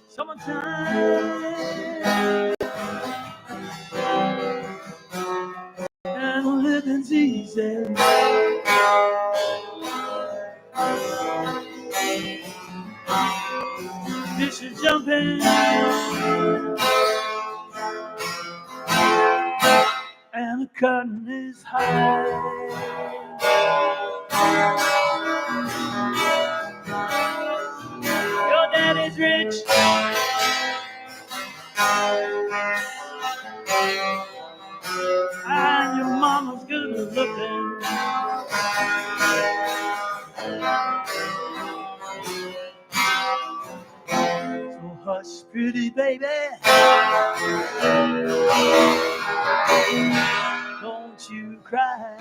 Summertime and living's easy. Fish is jumping and the curtain is high. Your daddy's rich and your mama's good looking. So hush, pretty baby, don't you cry.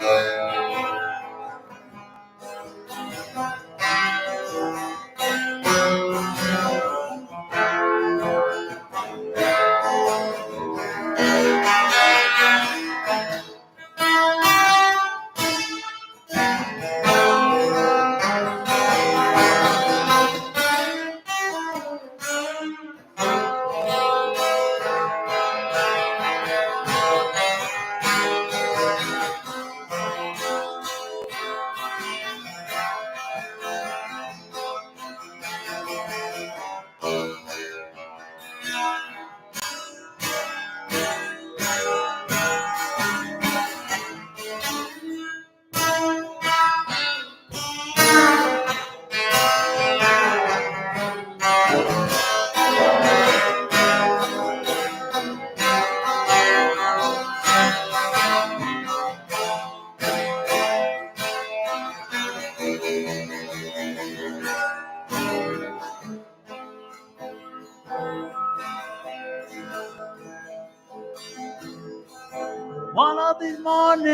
One of these mornings,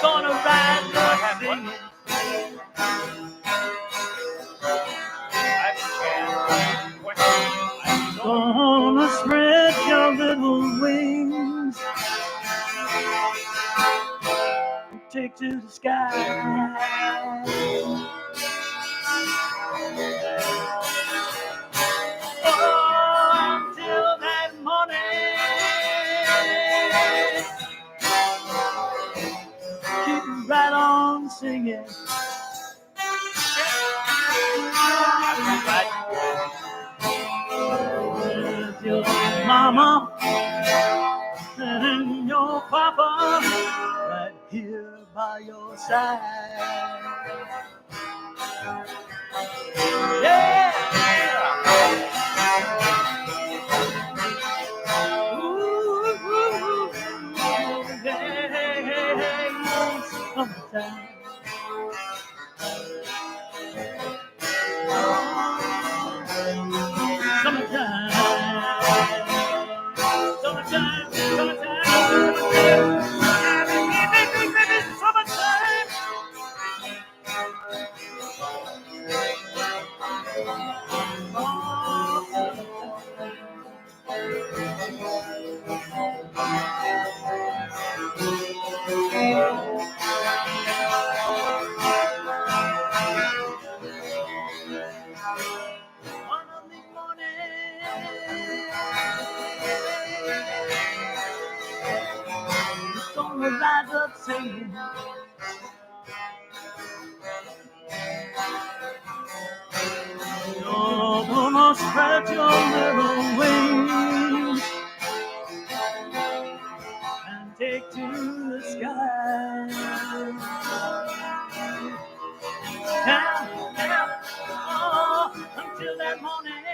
gonna ride the singing. Gonna spread your little wings and take to the sky. Until that morning, keep right on singing. With your mama and your papa right here by your side. Yeah. Summertime. Summertime. Summertime. One of these mornings, gonna rise up singing. You're gonna spread your little wings and take to the sky. Yeah, oh, until that morning.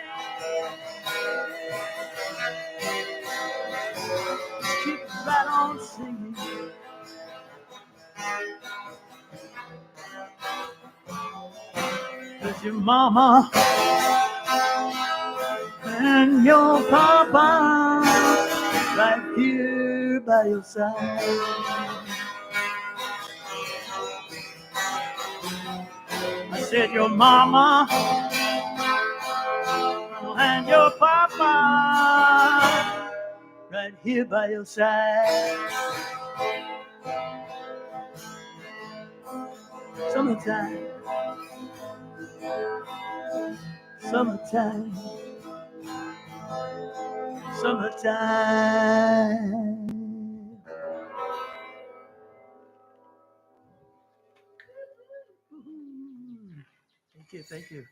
Keep right on singing. Cause your mama and your papa right here by your side. I said your mama and your papa right here by your side. Summertime, summertime, summertime. Thank you, thank you.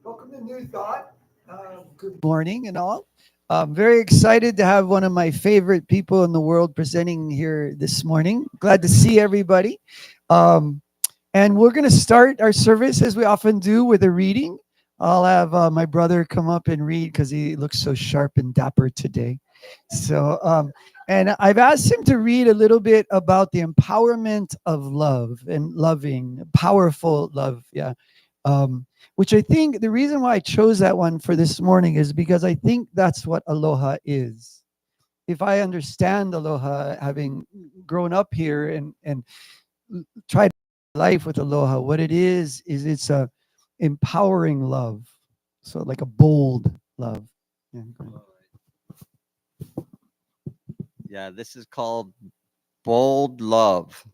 Welcome to New Thought. Good morning and all. I'm very excited to have one of my favorite people in the world presenting here this morning. Glad to see everybody. Um, and we're going to start our service as we often do with a reading. I'll have my brother come up and read because he looks so sharp and dapper today. So, and I've asked him to read a little bit about the empowerment of love and loving, powerful love. Yeah. Which I think the reason why I chose that one for this morning is because I think that's what aloha is. If I understand aloha, having grown up here and tried life with aloha, what it is it's a empowering love. So like a bold love. Yeah, Yeah, this is called bold love.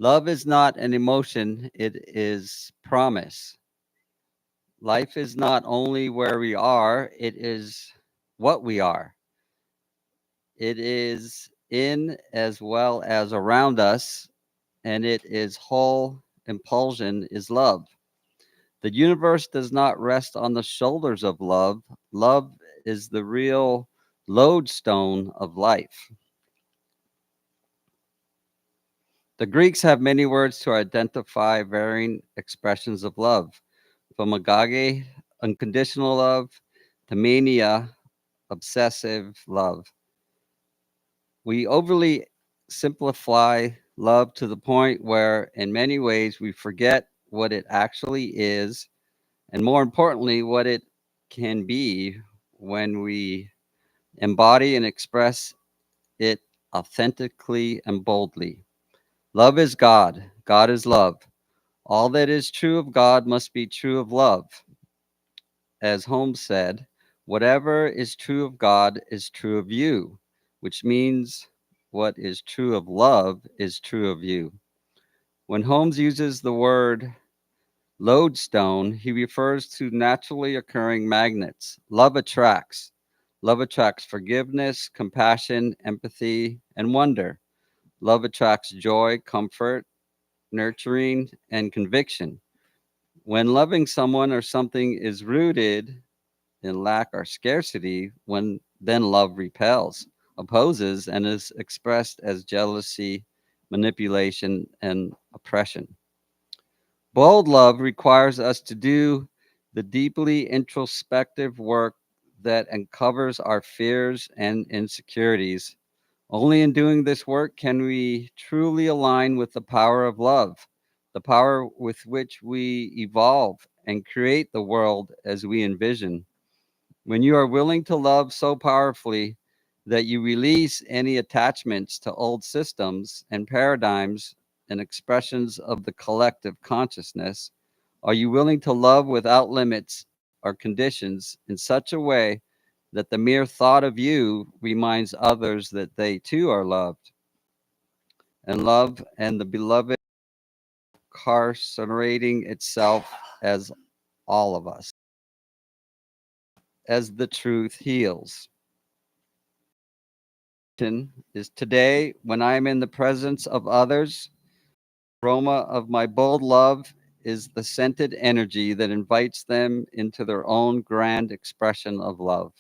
Love is not an emotion, it is promise. Life is not only where we are, it is what we are. It is in as well as around us, and it is whole impulsion is love. The universe does not rest on the shoulders of love. Love is the real lodestone of life. The Greeks have many words to identify varying expressions of love, from agage, unconditional love, to mania, obsessive love. We overly simplify love to the point where, in many ways, we forget what it actually is, and more importantly, what it can be when we embody and express it authentically and boldly. Love is God. God is love. All that is true of God must be true of love. As Holmes said, whatever is true of God is true of you, which means what is true of love is true of you. When Holmes uses the word lodestone, he refers to naturally occurring magnets. Love attracts. Love attracts forgiveness, compassion, empathy, and wonder. Love attracts joy, comfort, nurturing, and conviction. When loving someone or something is rooted in lack or scarcity, when then love repels, opposes, and is expressed as jealousy, manipulation, and oppression. Bold love requires us to do the deeply introspective work that uncovers our fears and insecurities. Only in doing this work can we truly align with the power of love, the power with which we evolve and create the world as we envision. When you are willing to love so powerfully that you release any attachments to old systems and paradigms and expressions of the collective consciousness, are you willing to love without limits or conditions in such a way that the mere thought of you reminds others that they too are loved and love and the beloved carcerating itself as all of us, as the truth heals? Is today when I am in the presence of others, aroma of my bold love is the scented energy that invites them into their own grand expression of love.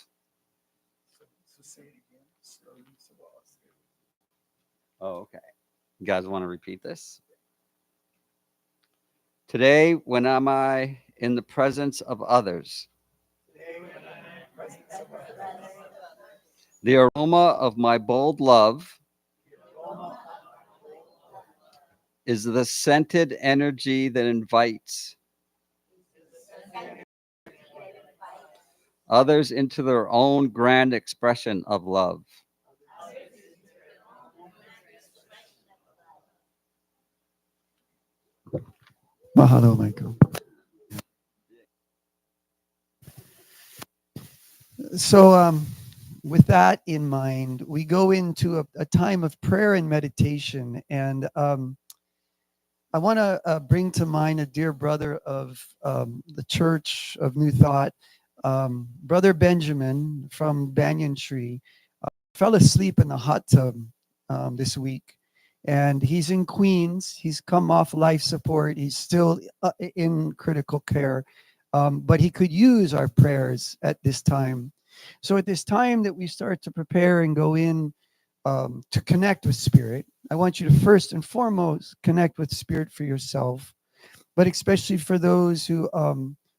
So say it again slowly so I'll say it. Oh, okay. You guys want to repeat this? Today, when am I in the presence of others, Today when I'm in the presence of others, the aroma of my bold love the aroma of my bold love is the scented energy that invites is the scented energy that invites others into their own grand expression of love. others into their own grand expression of love. Mahalo, Michael. So, with that in mind, we go into a time of prayer and meditation. And I want to bring to mind a dear brother of the Church of New Thought, Brother Benjamin from Banyan Tree. Fell asleep in the hot tub this week. and he's in Queens. He's come off life support. He's still in critical care, but he could use our prayers at this time. So at this time that we start to prepare and go in to connect with Spirit, I want you to first and foremost connect with Spirit for yourself, but especially for those who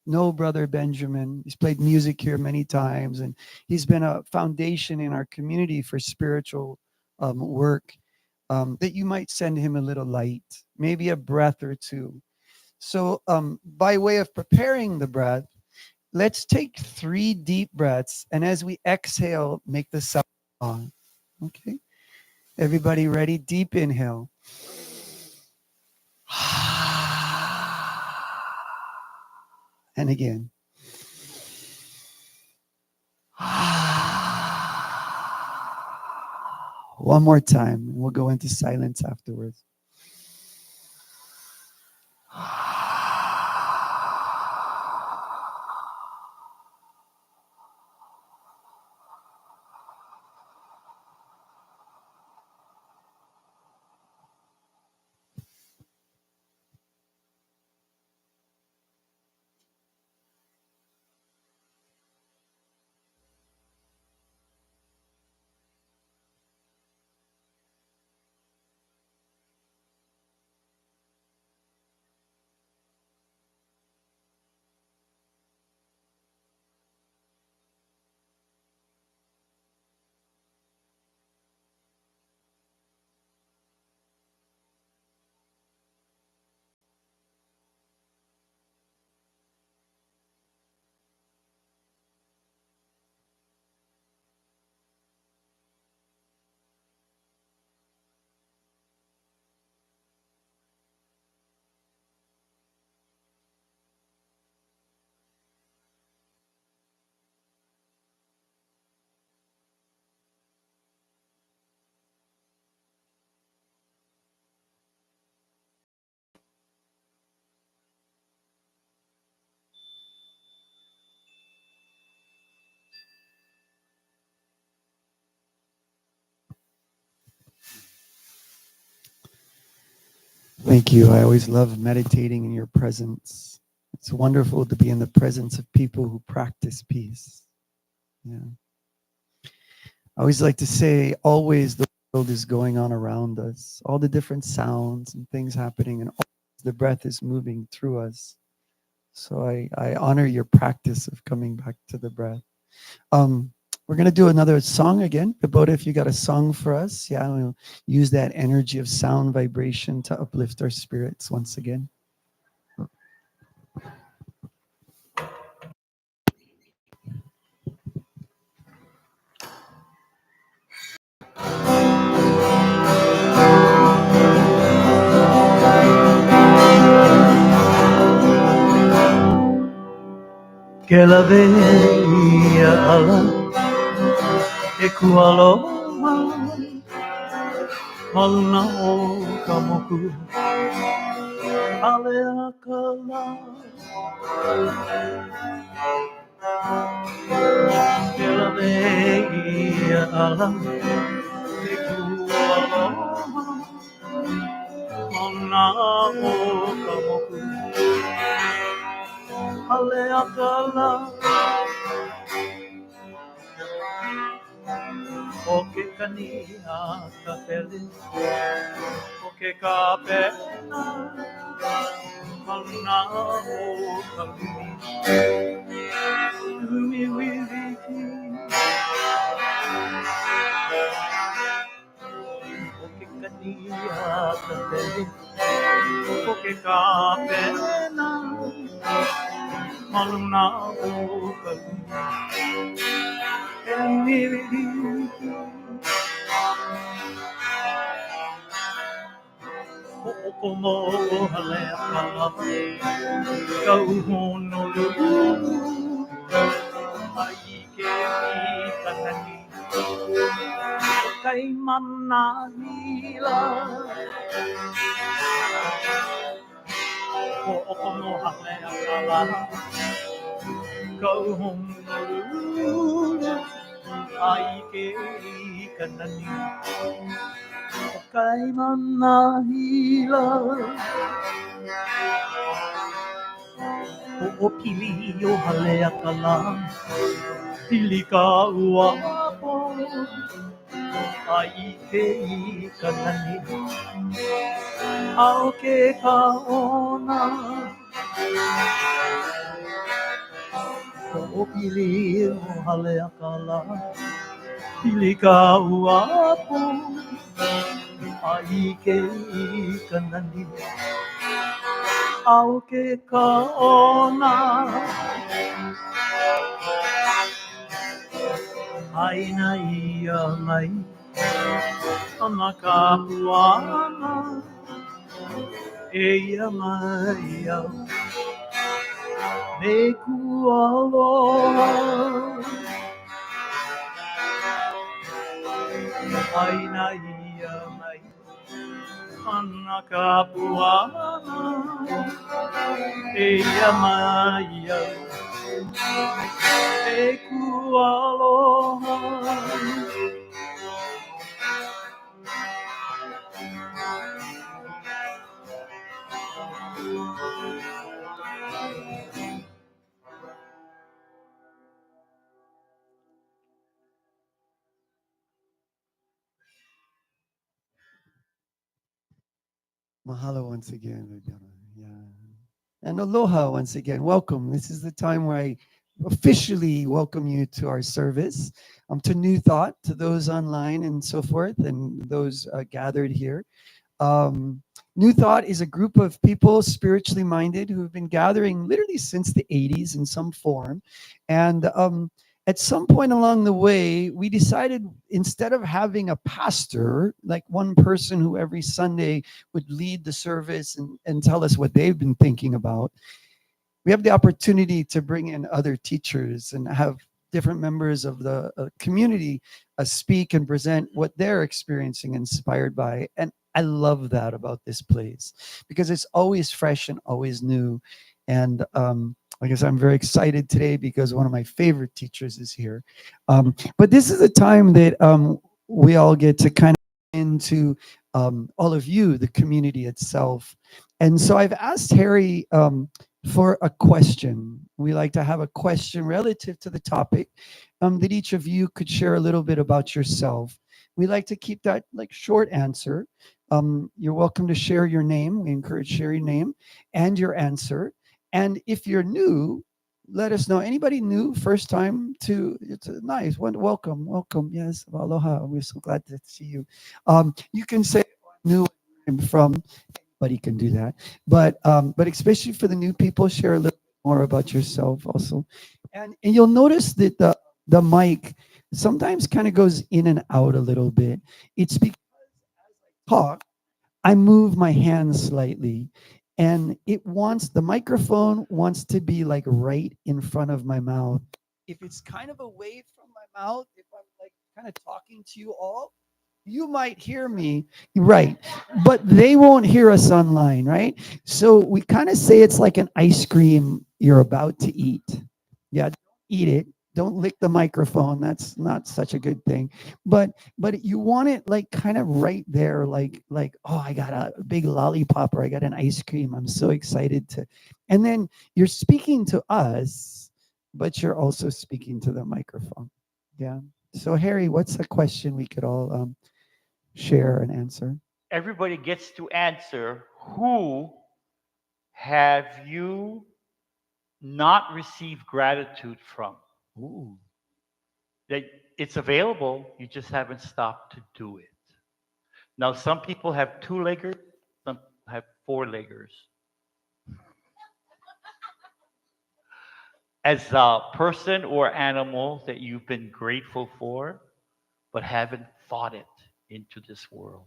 know Brother Benjamin. He's played music here many times, and he's been a foundation in our community for spiritual work. That you might send him a little light, maybe a breath or two. So, by way of preparing the breath, let's take 3 deep breaths, and as we exhale, make the sound. Okay, everybody ready? Deep inhale. And again. One more time, and we'll go into silence afterwards. Thank you. I always love meditating in your presence. It's wonderful to be in the presence of people who practice peace. Yeah. I always like to say, always the world is going on around us, all the different sounds and things happening, and the breath is moving through us. So I honor your practice of coming back to the breath. Um, we're going to do another song again. Paboda, if you got a song for us, yeah, we'll use that energy of sound vibration to uplift our spirits once again. Que la bella e kualoa maluna o kamoku ale akala que la bella e kualoa maluna o kamoku ale akala o que kania ka pele o que ka pena maluna o kalumi umi wiriki o que kania ka pele o que ka pena maluna o kalumi umi wiriki Como halea kau honolulu ai ke mi kanani kai mana hila o como halea kau honolulu ai ke kanani Kay manahila Ho'opili o halea ka lang Pili ka uapo Ai ke I kanani Ao ke ka ona Ho'opili o halea ka lang Pili ka uapo Ai ke I kanani Ao ke ka ona Aina ia mai Ana ka puana E ia mai au Me kualoha Aina ia mai Ana ka puana E ia mai au Me kualoha Mahalo once again, Viviana. Yeah. And aloha once again. Welcome. This is the time where I officially welcome you to our service, to New Thought, to those online and so forth, and those gathered here. Um, New Thought is a group of people spiritually minded who have been gathering literally since the 80s in some form. And at some point along the way, we decided instead of having a pastor, like one person who every Sunday would lead the service and tell us what they've been thinking about, we have the opportunity to bring in other teachers and have different members of the community speak and present what they're experiencing, inspired by. And I love that about this place because it's always fresh and always new. And like I said, I'm very excited today because one of my favorite teachers is here. But this is a time that we all get to kind of into all of you, the community itself. And so I've asked Harry for a question. We like to have a question relative to the topic that each of you could share a little bit about yourself. We like to keep that like short answer. You're welcome to share your name. We encourage share your name and your answer. And if you're new, let us know. Anybody new, first time to, it's nice. Welcome, welcome. Yes, aloha. We're so glad to see you. You can say new I'm from, anybody can do that. But especially for the new people, share a little bit more about yourself also. And you'll notice that the mic sometimes kind of goes in and out a little bit. It's because talk, I move my hands slightly, and the microphone wants to be like right in front of my mouth. If it's kind of away from my mouth, if I'm like kind of talking to you all, you might hear me, right? But they won't hear us online, right? So we kind of say it's like an ice cream you're about to eat. Yeah, don't eat it. Don't lick the microphone. That's not such a good thing. But you want it like kind of right there, like oh, I got a big lollipop or I got an ice cream. I'm so excited to. And then you're speaking to us, but you're also speaking to the microphone. Yeah. So Harry, what's a question we could all share and answer? Everybody gets to answer who have you not received gratitude from? Ooh. That it's available, you just haven't stopped to do it. Now, some people have two-leggers, some have four-leggers. As a person or animal that you've been grateful for, but haven't fought it into this world.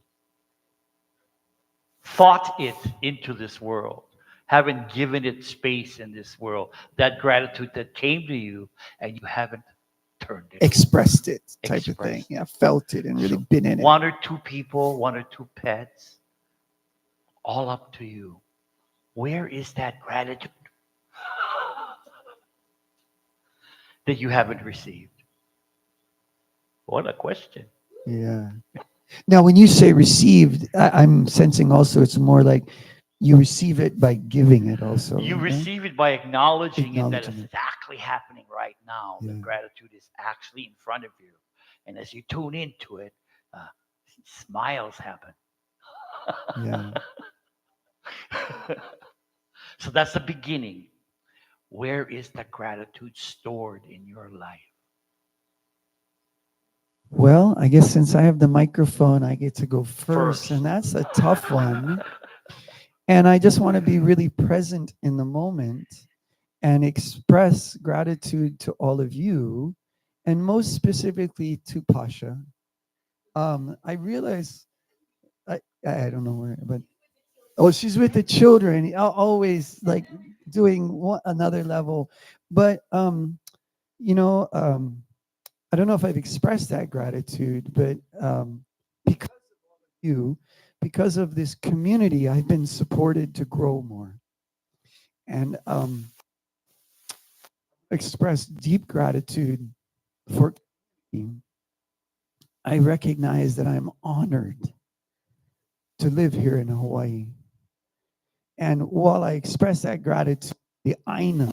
Fought it into this world. Haven't given it space in this world. That gratitude that came to you and you haven't turned it over, Expressed it type of thing. expressed Yeah, it. felt it and really So been in it. one or two people, one or two pets, all up to you. Where is that gratitude that you haven't received? What a question. Yeah. Now, when you say received, I'm sensing also it's more like you receive it by giving it also, You right? receive it by acknowledging it that Acknowledging it's it. exactly happening right now. The Yeah. gratitude is actually in front of you. And as you tune into it, uh, smiles happen. Yeah. So that's the beginning. Where is the gratitude stored in your life? Well, I guess since I have the microphone, I get to go first, First. and that's a tough one. And I just want to be really present in the moment and express gratitude to all of you, and most specifically to Pasha. I realize I don't know where, but oh, she's with the children. Always like doing another level, but you know, I don't know if I've expressed that gratitude, but because of you, because of this community, I've been supported to grow more and express deep gratitude for. I recognize that I'm honored to live here in Hawaii. And while I express that gratitude, I know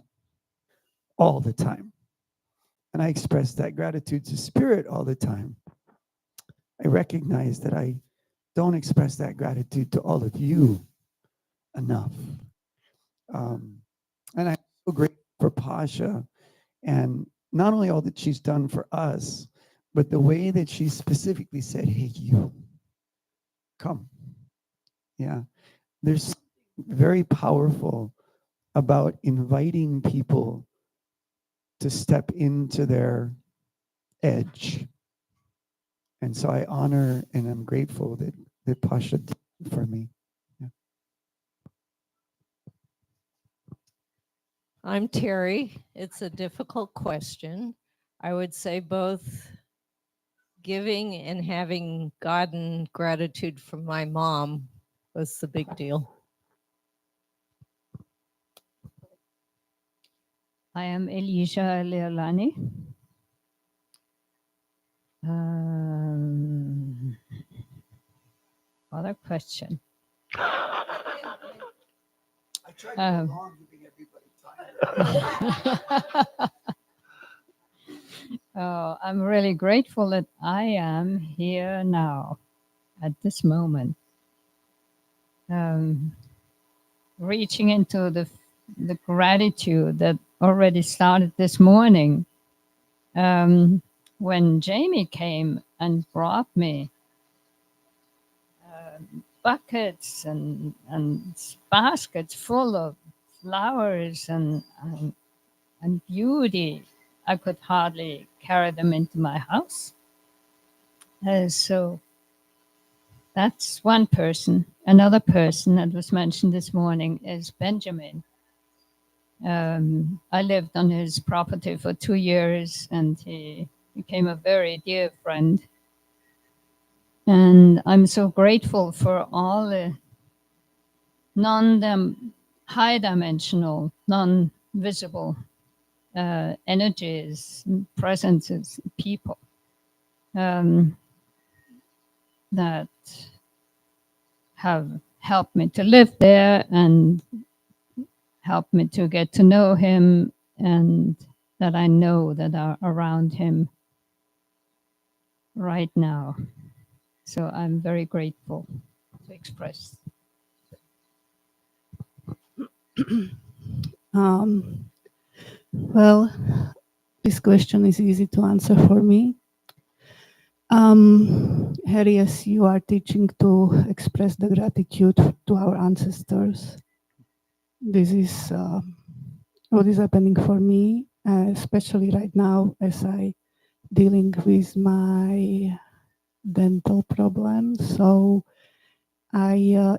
all the time, and I express that gratitude to Spirit all the time, I recognize that I don't express that gratitude to all of you enough. Um, and I'm so grateful for Pasha and not only all that she's done for us, but the way that she specifically said, "Hey, you come." Yeah, there's very powerful about inviting people to step into their edge. And so I honor and I'm grateful that Pasha did for me. Yeah. I'm Terry. It's a difficult question. I would say both giving and having gotten gratitude from my mom was the big deal. I am Elisha Leolani. Um, Other question. I tried to Um, go long, giving everybody time. oh, I'm really grateful that I am here now at this moment, um, reaching into the gratitude that already started this morning when Jamie came and brought me buckets and baskets full of flowers and beauty. I could hardly carry them into my house. So that's one person. Another person that was mentioned this morning is Benjamin. I lived on his property for 2 years and he became a very dear friend. And I'm so grateful for all the non high dimensional, non visible energies, presences, people um, that have helped me to live there and helped me to get to know him and that I know that are around him right now. So I'm very grateful to express. Um, well, this question is easy to answer for me. Harry, as you are teaching to express the gratitude to our ancestors, this is what is happening for me, especially right now as I dealing with my dental problem. So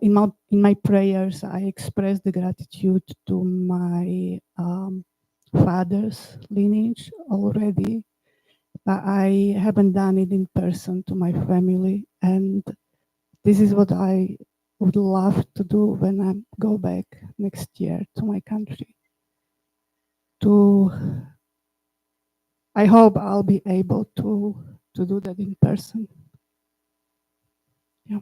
in my prayers, I express the gratitude to my father's lineage already. But I haven't done it in person to my family, and this is what I would love to do when I go back next year to my country. To I hope I'll be able to do that in person. Yeah.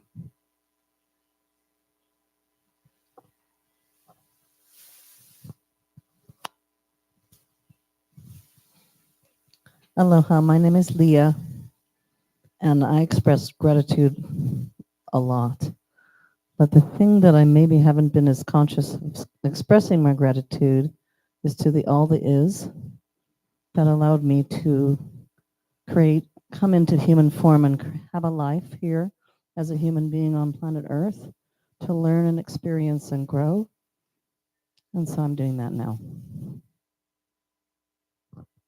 Aloha, my name is Leah, and I express gratitude a lot. But the thing that I maybe haven't been as conscious of expressing my gratitude is to the all that is that allowed me to create, come into human form and have a life here as a human being on planet Earth to learn and experience and grow. And so I'm doing that now.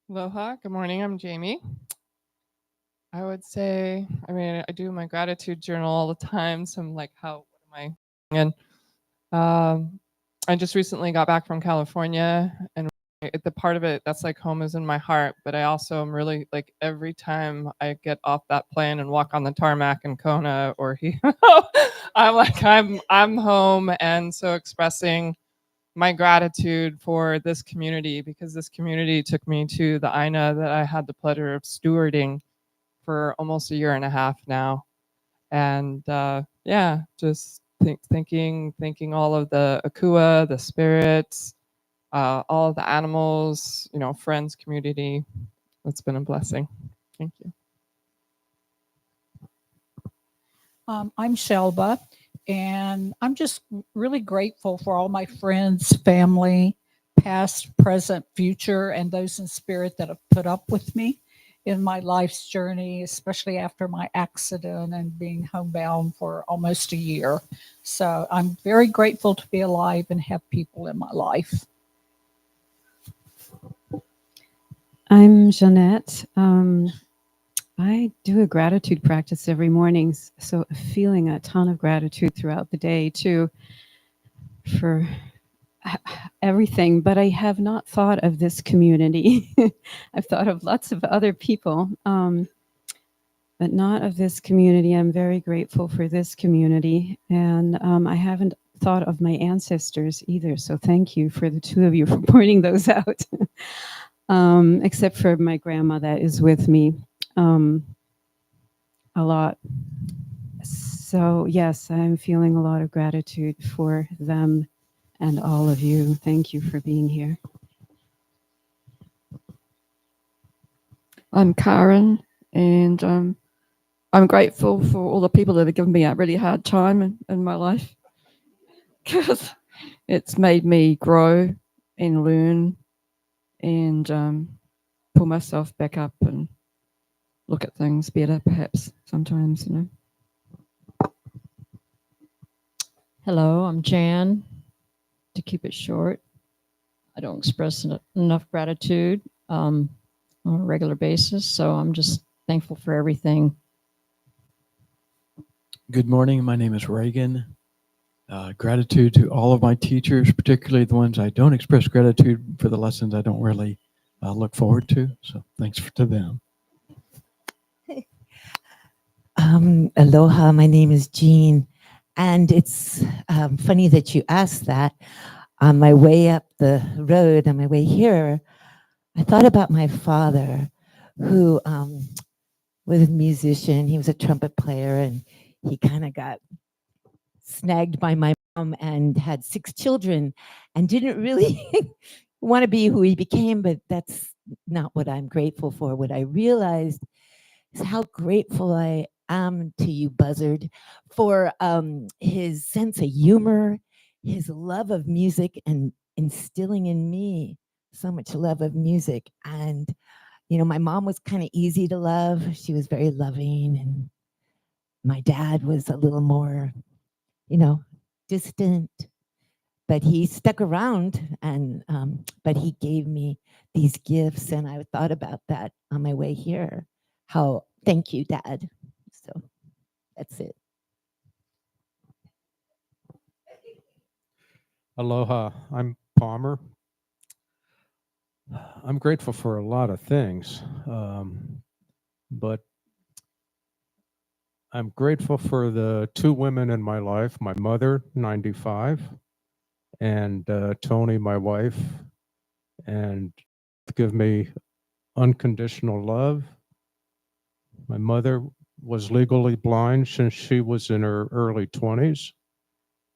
Aloha, good morning. I'm Jamie. I would say, I mean, I do my gratitude journal all the time. So I'm like, what am I? And I just recently got back from California, and the part of it that's like home is in my heart. But I also am really like every time I get off that plane and walk on the tarmac in Kona or here, I'm like, I'm home. And so expressing my gratitude for this community because this community took me to the Aina that I had the pleasure of stewarding for almost a year and a half now. And yeah, just thinking all of the akua, the spirits, all of the animals, friends, community. It's been a blessing. Thank you. I'm Shelba, and I'm just really grateful for all my friends, family, past, present, future, and those in spirit that have put up with me in my life's journey, especially after my accident and being homebound for almost a year. So I'm very grateful to be alive and have people in my life. I'm Jeanette. I do a gratitude practice every morning, so feeling a ton of gratitude throughout the day too for everything. But I have not thought of this community. I've thought of lots of other people, but not of this community. I'm very grateful for this community, and I haven't thought of my ancestors either. So thank you for the two of you for pointing those out. Except for my grandma that is with me a lot. So yes, I'm feeling a lot of gratitude for them and all of you. Thank you for being here. I'm Karen, and I'm grateful for all the people that have given me a really hard time in my life because it's made me grow and learn and pull myself back up and look at things better, perhaps sometimes, Hello, I'm Jan. To keep it short, I don't express enough gratitude on a regular basis, so I'm just thankful for everything. Good morning. My name is Reagan. Gratitude to all of my teachers, particularly the ones I don't express gratitude for the lessons I don't really look forward to. So thanks to them. Aloha, my name is Jean. And it's funny that you asked that. On my way up the road, on my way here, I thought about my father, who was a musician. He was a trumpet player, and he kind of got snagged by my mom and had 6 children and didn't really want to be who he became, but that's not what I'm grateful for. What I realized is how grateful I am to you, Buzzard, for his sense of humor, his love of music, and instilling in me so much love of music. And, my mom was kind of easy to love. She was very loving, and my dad was a little more, distant, but he stuck around, and but he gave me these gifts, and I thought about that on my way here. How thank you, Dad. So that's it. Aloha, I'm Palmer. I'm grateful for a lot of things, but I'm grateful for the 2 women in my life, my mother, 95, and Tony, my wife, and give me unconditional love. My mother was legally blind since she was in her early 20s.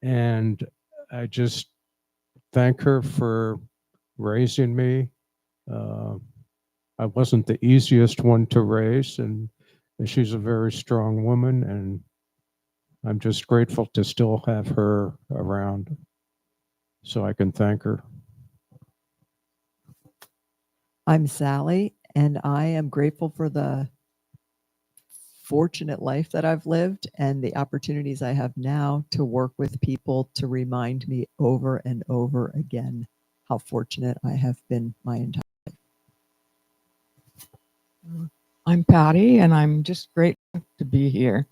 And I just thank her for raising me. Uh, I wasn't the easiest one to raise, and she's a very strong woman, and I'm just grateful to still have her around so I can thank her. I'm Sally, and I am grateful for the fortunate life that I've lived and the opportunities I have now to work with people to remind me over and over again how fortunate I have been my entire life. I'm Patty, and I'm just grateful to be here.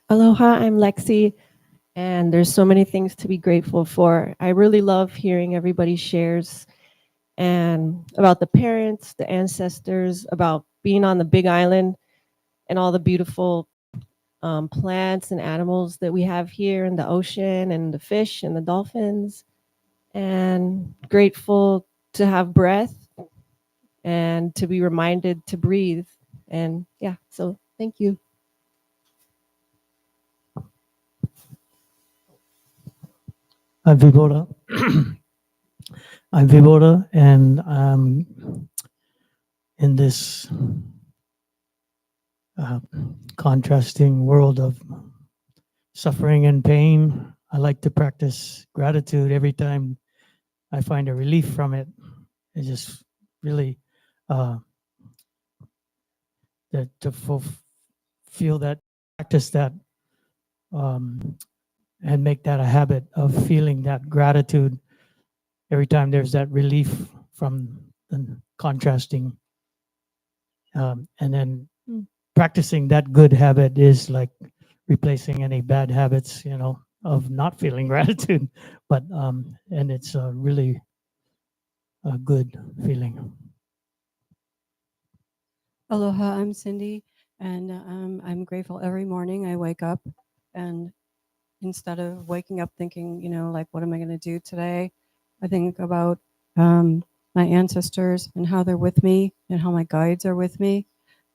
Aloha, I'm Lexi, and there's so many things to be grateful for. I really love hearing everybody's shares and about the parents, the ancestors, about being on the big island and all the beautiful plants and animals that we have here in the ocean and the fish and the dolphins. And grateful to have breath and to be reminded to breathe. And yeah, so thank you. I'm Vibora. I'm Vibora, and in this contrasting world of suffering and pain, I like to practice gratitude every time I find a relief from it. It just really feel that, practice that, and make that a habit of feeling that gratitude every time there's that relief from the contrasting. And then practicing that good habit is like replacing any bad habits, of not feeling gratitude. But and it's a really a good feeling. Aloha, I'm Cindy, and I'm grateful every morning I wake up, and instead of waking up thinking, like, what am I going to do today? I think about my ancestors and how they're with me and how my guides are with me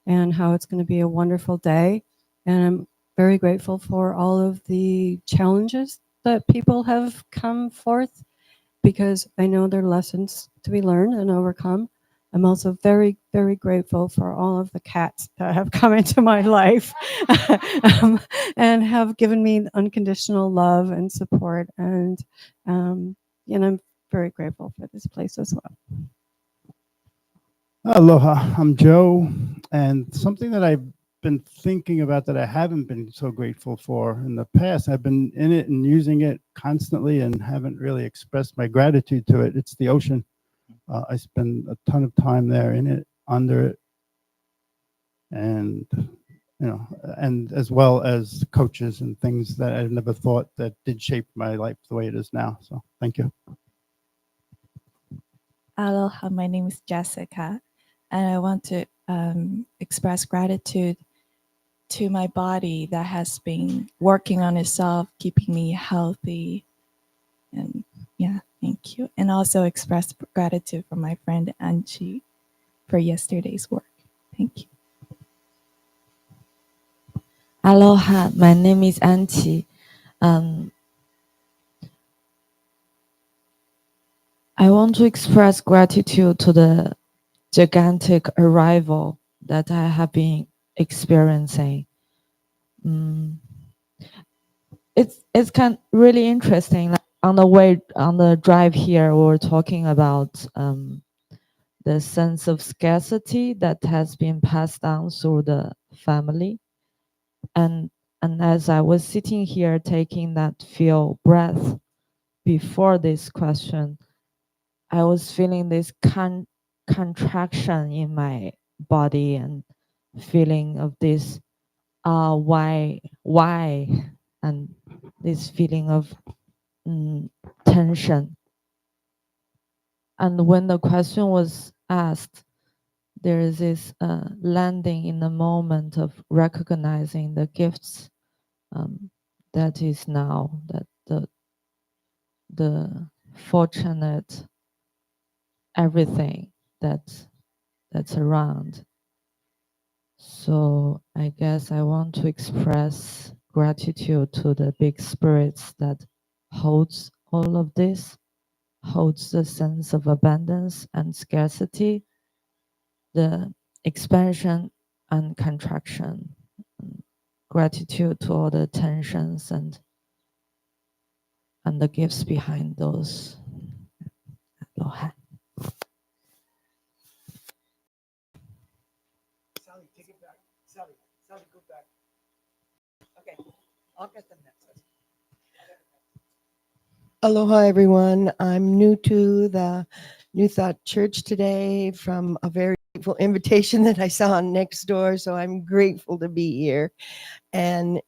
and how it's going to be a wonderful day. And I'm very grateful for all of the challenges that people have come forth because I know there are lessons to be learned and overcome. I'm also very, very grateful for all of the cats that have come into my life and have given me unconditional love and support. And I'm very grateful for this place as well. Aloha, I'm Joe, and something that I've been thinking about that I haven't been so grateful for in the past, I've been in it and using it constantly and haven't really expressed my gratitude to it. It's the ocean. I spend a ton of time there in it, under it, and and as well as coaches and things that I never thought that did shape my life the way it is now. So thank you. Aloha, my name is Jessica, and I want to express gratitude to my body that has been working on itself, keeping me healthy. And yeah, thank you. And also express gratitude for my friend Anchi for yesterday's work. Thank you. Aloha, my name is Anchi. I want to express gratitude to the gigantic arrival that I have been experiencing. It's kind of really interesting. Like on the drive here, we were talking about the sense of scarcity that has been passed down through the family, and as I was sitting here taking that full breath before this question, I was feeling this contraction in my body and feeling of this why, and this feeling of tension. And when the question was asked, there is this landing in the moment of recognizing the gifts that is now, that the fortunate everything that that's around. So I guess I want to express gratitude to the big spirits that holds all of this, holds the sense of abundance and scarcity, the expansion and contraction. Gratitude to all the tensions and the gifts behind those. Aloha. Sally, take it back. Sally, go back. Okay, I'll get them next. Aloha, everyone. I'm new to the New Thought Church today from a very grateful invitation that I saw next door. So I'm grateful to be here. And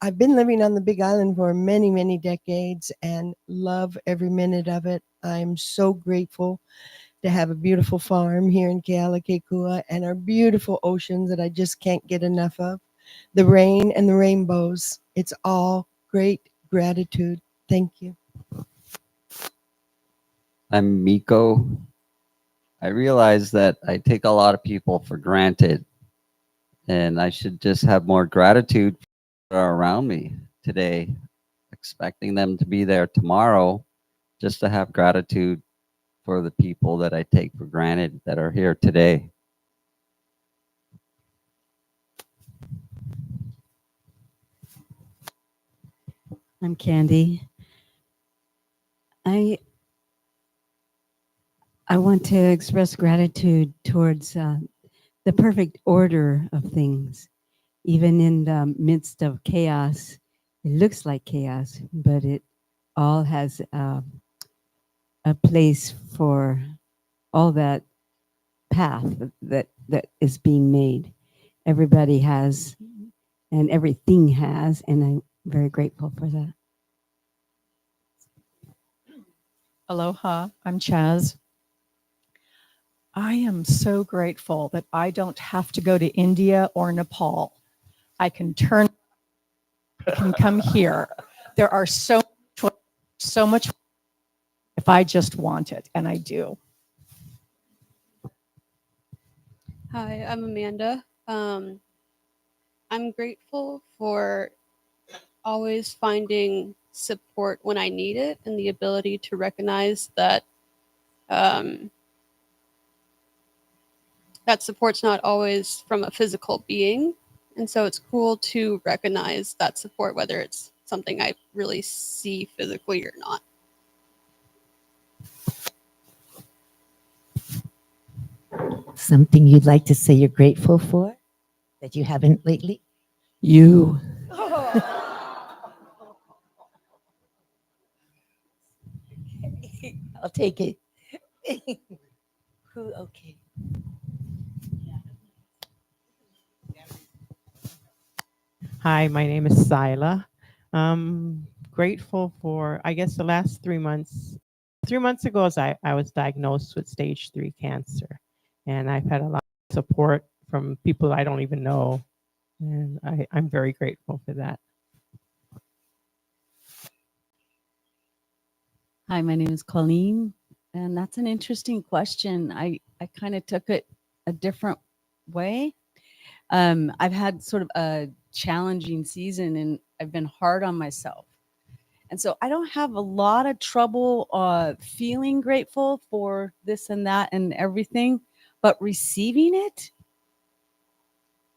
I've been living on the Big Island for many, many decades and love every minute of it. I'm so grateful to have a beautiful farm here in Kealakekua and our beautiful oceans that I just can't get enough of. The rain and the rainbows. It's all great gratitude. Thank you. I'm Miko. I realize that I take a lot of people for granted, and I should just have more gratitude for those that are around me today, expecting them to be there tomorrow, just to have gratitude for the people that I take for granted that are here today. I'm Candy. I want to express gratitude towards the perfect order of things. Even in the midst of chaos, it looks like chaos, but it all has a place for all that path that is being made. Everybody has, and everything has, and I'm very grateful for that. Aloha, I'm Chaz. I am so grateful that I don't have to go to India or Nepal. I can come here. There are so much if I just want it, and I do. Hi, I'm Amanda. I'm grateful for always finding support when I need it and the ability to recognize that that support's not always from a physical being. And so it's cool to recognize that support, whether it's something I really see physically or not. Something you'd like to say you're grateful for that you haven't lately? You. I'll take it. Who? Okay. Hi, my name is Sila. Grateful for, I guess, the last 3 months. 3 months ago, I was diagnosed with stage 3 cancer, and I've had a lot of support from people I don't even know, and I'm very grateful for that. Hi, my name is Colleen, and that's an interesting question. I kind of took it a different way. I've had sort of a challenging season, and I've been hard on myself. And so I don't have a lot of trouble feeling grateful for this and that and everything, but receiving it,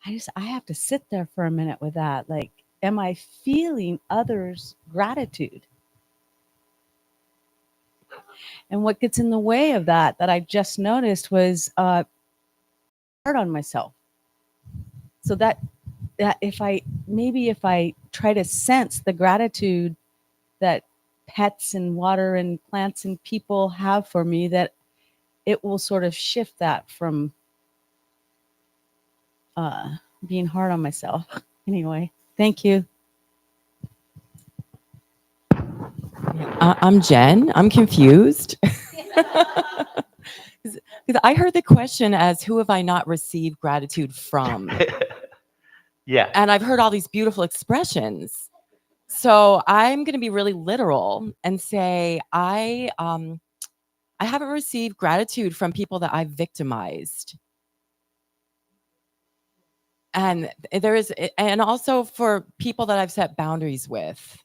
I have to sit there for a minute with that. Like, am I feeling others' gratitude? And what gets in the way of that I just noticed was hard on myself. So that if I try to sense the gratitude that pets and water and plants and people have for me, that it will sort of shift that from being hard on myself. Anyway, thank you. I'm Jen. I'm confused. Because I heard the question as who have I not received gratitude from? Yeah. And I've heard all these beautiful expressions. So I'm going to be really literal and say I haven't received gratitude from people that I've victimized. And there is, and also for people that I've set boundaries with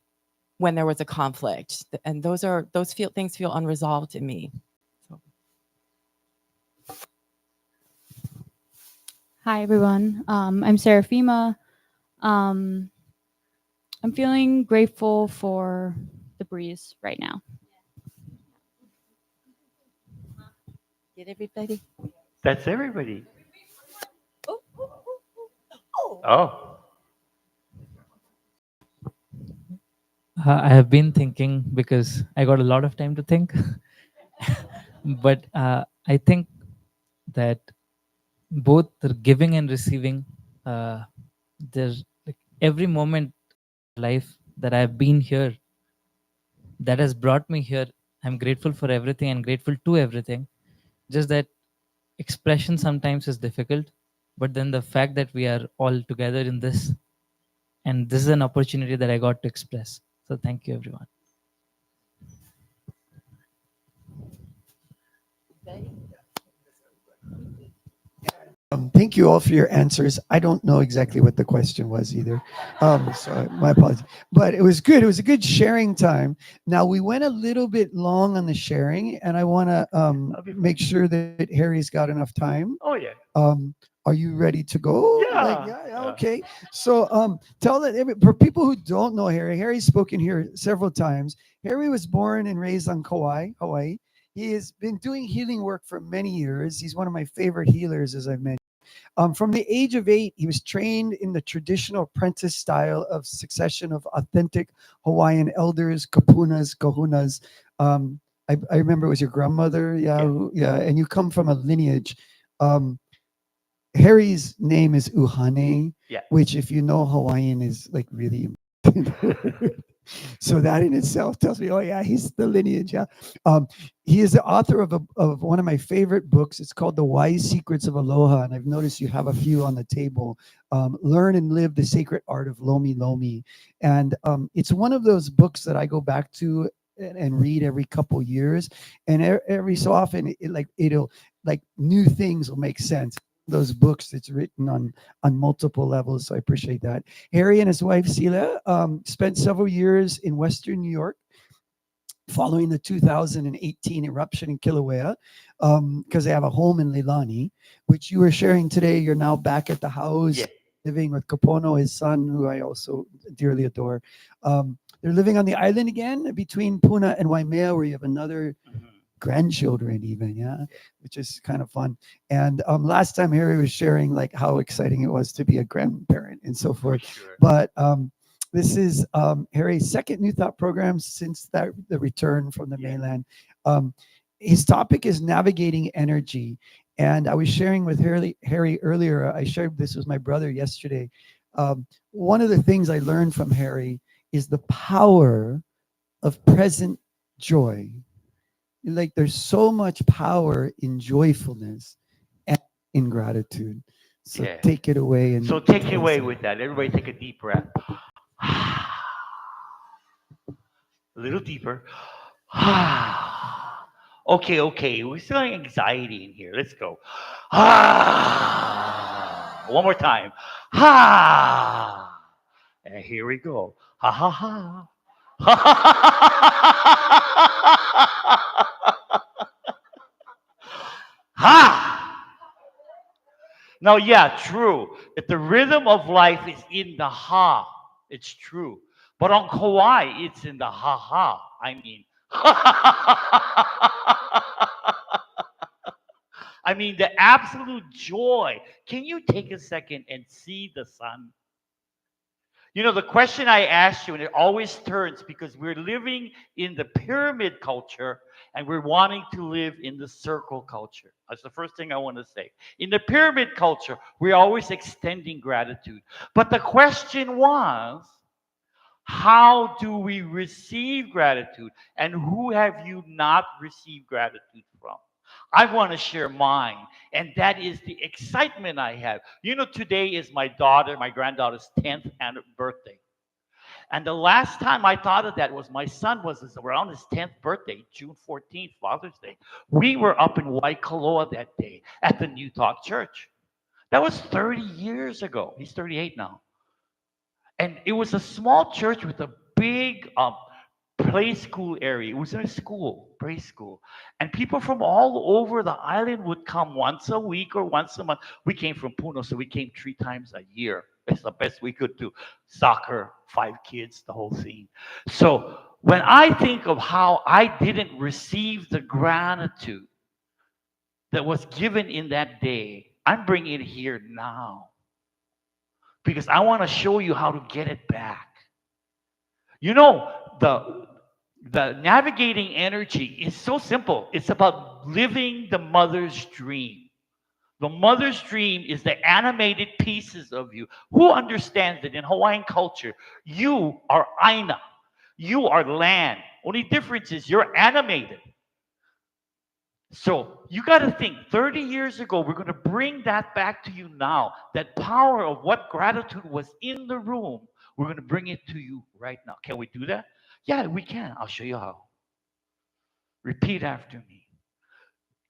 when there was a conflict, and those things feel unresolved in me. So. Hi, everyone. I'm Seraphima. Um, I'm feeling grateful for the breeze right now. Get everybody. That's everybody. Oh. I have been thinking because I got a lot of time to think. But I think that both the giving and receiving, there's like every moment in life that I've been here, that has brought me here. I'm grateful for everything and grateful to everything. Just that expression sometimes is difficult, but then the fact that we are all together in this, and this is an opportunity that I got to express. So thank you, everyone. Thank you all for your answers. I don't know exactly what the question was either. So my apologies. But it was good. It was a good sharing time. Now, we went a little bit long on the sharing, and I want to make sure that Harry's got enough time. Oh yeah. Are you ready to go? Like, Yeah. yeah, okay. So tell that for people who don't know Harry, Harry's spoken here several times. Harry was born and raised on Kauai, Hawaii. He has been doing healing work for many years. He's one of my favorite healers, as I've mentioned. From the age of 8, he was trained in the traditional apprentice style of succession of authentic Hawaiian elders, kapunas, kahunas. I remember it was your grandmother, yeah, yeah, and you come from a lineage. Um, Harry's name is Uhane, Yeah. which, if you know Hawaiian, is like really important. So that in itself tells me, oh yeah, he's the lineage. Yeah, he is the author of one of my favorite books. It's called The Wise Secrets of Aloha, and I've noticed you have a few on the table. Learn and Live the Sacred Art of Lomi Lomi, and it's one of those books that I go back to and read every couple years, and every so often, it'll like new things will make sense. Those books that's written on multiple levels, so I appreciate that. Harry and his wife Sila spent several years in Western New York following the 2018 eruption in Kilauea, because they have a home in Leilani, which you were sharing today. You're now back at the house, Yeah. living with Kapono, his son, who I also dearly adore. They're living on the island again between Puna and Waimea, where you have another grandchildren even, yeah, which is kind of fun. And last time Harry was sharing like how exciting it was to be a grandparent and so forth. But this is Harry's second New Thought program since the return from the mainland. His topic is navigating energy, and I was sharing with Harry earlier. I shared this with my brother yesterday. One of the things I learned from Harry is the power of present joy. Like there's so much power in joyfulness and in gratitude. So Yeah. take it away. And So take it away with that. Everybody take a deep breath. A little deeper. Okay, okay. We're still having anxiety in here. Let's go. One more time. And here we go. Ha ha ha. Ha! Now, yeah, true. If the rhythm of life is in the ha, it's true. But on Kauai, it's in the ha ha. I mean, I mean, the absolute joy. Can you take a second and see the sun? You know, the question I asked you, and it always turns because we're living in the pyramid culture and we're wanting to live in the circle culture. That's the first thing I want to say. In the pyramid culture, we're always extending gratitude. But the question was, how do we receive gratitude? And who have you not received gratitude from? I want to share mine, and that is the excitement I have. You know, today is my granddaughter's 10th birthday. And the last time I thought of that was my son was around his 10th birthday, June 14th, Father's Day. We were up in Waikoloa that day at the New Thought Church. That was 30 years ago. He's 38 now. And it was a small church with a big play school area. It was in a school, play school. And people from all over the island would come once a week or once a month. We came from Puno, so we came 3 times a year. It's the best we could do. Soccer, 5 kids, the whole scene. So when I think of how I didn't receive the gratitude that was given in that day, I'm bringing it here now because I want to show you how to get it back. You know, the navigating energy is so simple. It's about living the mother's dream. The mother's dream is the animated pieces of you. Who understands that in Hawaiian culture, you are Aina, you are land. Only difference is you're animated. So you got to think 30 years ago, we're going to bring that back to you now. That power of what gratitude was in the room, we're going to bring it to you right now. Can we do that? Yeah, we can. I'll show you how. Repeat after me.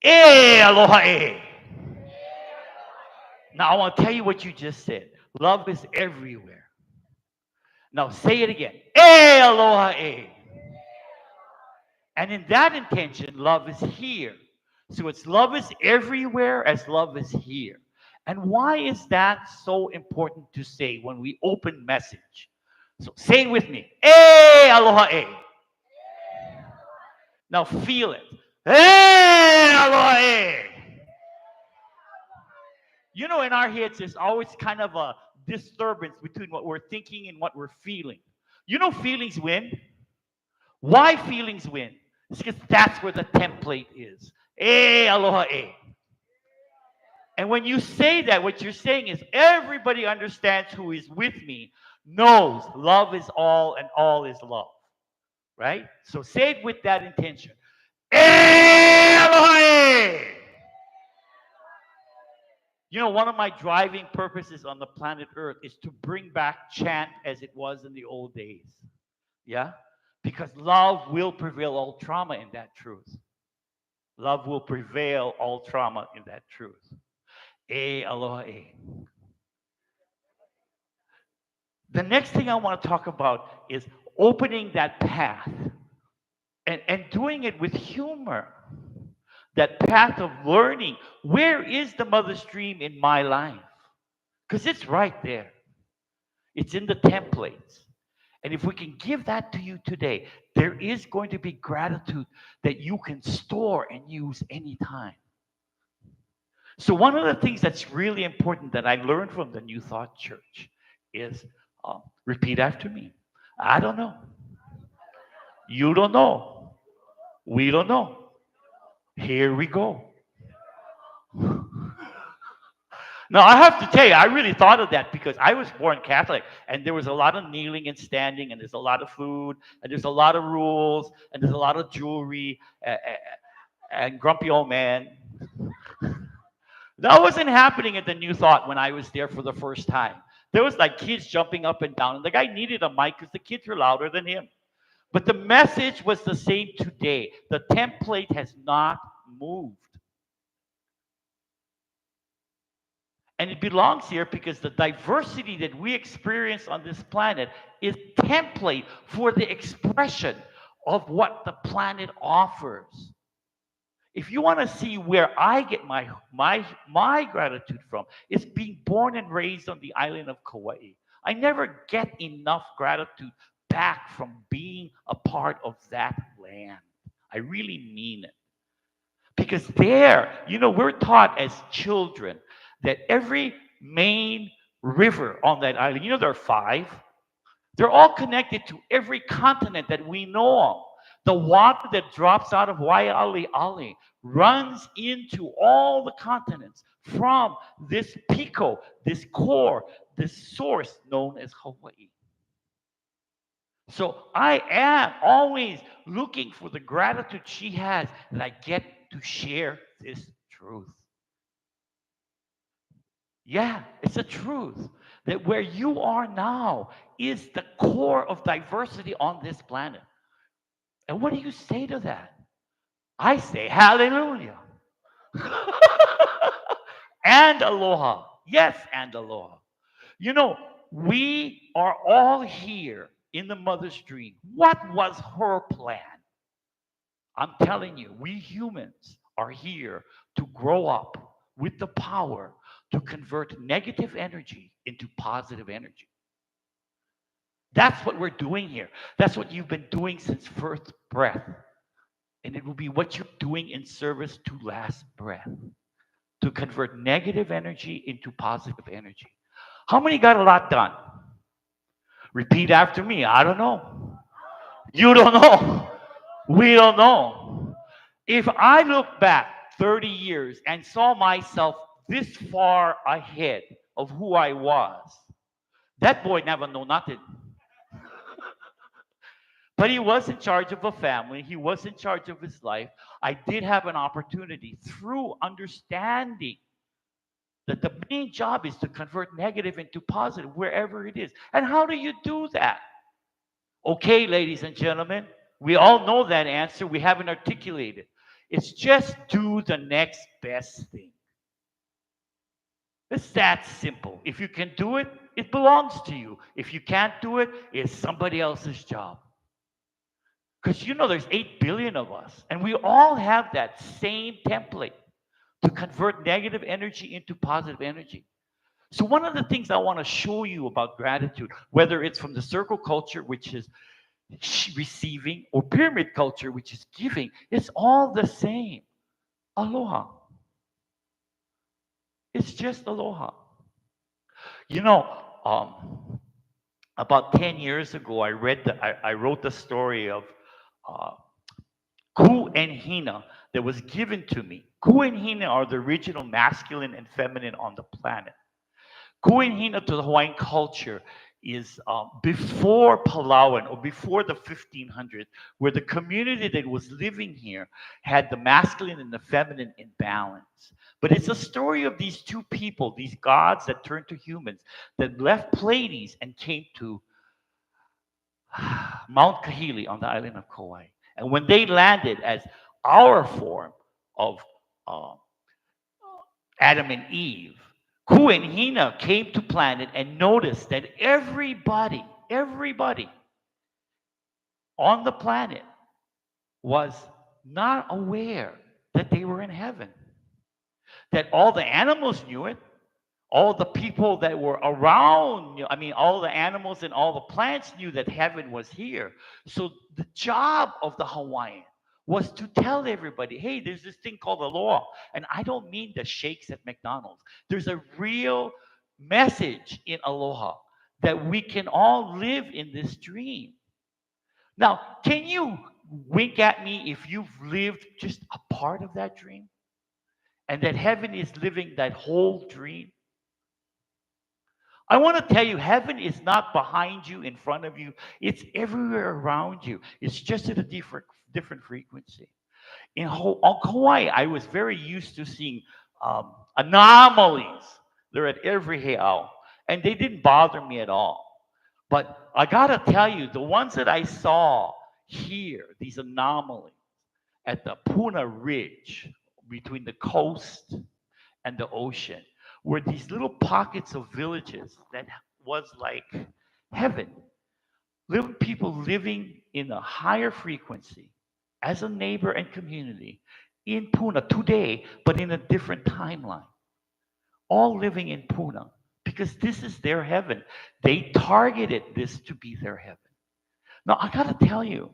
Eh, aloha eh. Now I want to tell you what you just said. Love is everywhere. Now say it again. Eh, aloha eh. And in that intention, love is here. So it's love is everywhere as love is here. And why is that so important to say when we open message? So say it with me. Eh, aloha eh. Now feel it. Eh, aloha eh. You know, in our heads, there's always kind of a disturbance between what we're thinking and what we're feeling. You know, feelings win. Why feelings win? It's because that's where the template is. Eh, aloha, eh. And when you say that, what you're saying is everybody understands who is with me, knows love is all and all is love. Right? So say it with that intention. Eh, aloha, eh. You know, one of my driving purposes on the planet Earth is to bring back chant as it was in the old days. Yeah? Because love will prevail all trauma in that truth. Love will prevail all trauma in that truth. Eh, aloha, eh. The next thing I want to talk about is opening that path and doing it with humor. That path of learning. Where is the mother's dream in my life? Because it's right there. It's in the templates. And if we can give that to you today, there is going to be gratitude that you can store and use anytime. So, one of the things that's really important that I learned from the New Thought Church is repeat after me. I don't know. You don't know. We don't know. Here we go. Now, I have to tell you, I really thought of that because I was born Catholic and there was a lot of kneeling and standing, and there's a lot of food, and there's a lot of rules, and there's a lot of jewelry, and grumpy old man. That wasn't happening at the New Thought when I was there for the first time. There was like kids jumping up and down, and the guy needed a mic because the kids were louder than him. But the message was the same today. The template has not moved. And it belongs here because the diversity that we experience on this planet is template for the expression of what the planet offers. If you want to see where I get my gratitude from, it's being born and raised on the island of Kauai. I never get enough gratitude back from being a part of that land. I really mean it. Because there, you know, we're taught as children that every main river on that island, you know, there are 5, they're all connected to every continent that we know of. The water that drops out of Waialeale runs into all the continents from this pico, this core, this source known as Hawaii. So I am always looking for the gratitude she has that I get to share this truth. Yeah, it's a truth that where you are now is the core of diversity on this planet. And what do you say to that? I say hallelujah and aloha. Yes, and aloha. You know, we are all here in the mother's dream. What was her plan? I'm telling you, we humans are here to grow up with the power to convert negative energy into positive energy. That's what we're doing here. That's what you've been doing since first breath. And it will be what you're doing in service to last breath, to convert negative energy into positive energy. How many got a lot done? Repeat after me. I don't know. You don't know. We don't know. If I look back 30 years and saw myself this far ahead of who I was, that boy never know nothing. But he was in charge of a family. He was in charge of his life. I did have an opportunity through understanding that the main job is to convert negative into positive wherever it is. And how do you do that? Okay, ladies and gentlemen, we all know that answer. We haven't articulated. It's just do the next best thing. It's that simple. If you can do it, it belongs to you. If you can't do it, it's somebody else's job. Because you know there's 8 billion of us, and we all have that same template to convert negative energy into positive energy. So, one of the things I want to show you about gratitude, whether it's from the circle culture, which is receiving, or pyramid culture, which is giving, it's all the same. Aloha. It's just aloha. You know, about 10 years ago, I wrote the story of uh, Ku and Hina that was given to me. Ku and Hina are the original masculine and feminine on the planet. Ku and Hina to the Hawaiian culture is before Palauan or before the 1500s, where the community that was living here had the masculine and the feminine in balance. But it's a story of these two people, these gods that turned to humans, that left Pleiades and came to Mount Kahili on the island of Kauai. And when they landed as our form of uh, Adam and Eve, Ku and Hina came to planet and noticed that everybody on the planet was not aware that they were in heaven. That all the animals knew it, all the people that were around, I mean, all the animals and all the plants knew that heaven was here. So the job of the Hawaiian was to tell everybody, hey, there's this thing called the law. And I don't mean the shakes at McDonald's. There's a real message in aloha that we can all live in this dream. Now, can you wink at me if you've lived just a part of that dream? And that heaven is living that whole dream? I want to tell you, heaven is not behind you, in front of you. It's everywhere around you. It's just at a different frequency. On Kauai, I was very used to seeing anomalies. They're at every heiau, and they didn't bother me at all. But I gotta tell you, the ones that I saw here, these anomalies at the Puna Ridge between the coast and the ocean, were these little pockets of villages that was like heaven. Little people living in a higher frequency as a neighbor and community in Puna today, but in a different timeline. All living in Puna because this is their heaven. They targeted this to be their heaven. Now, I got to tell you,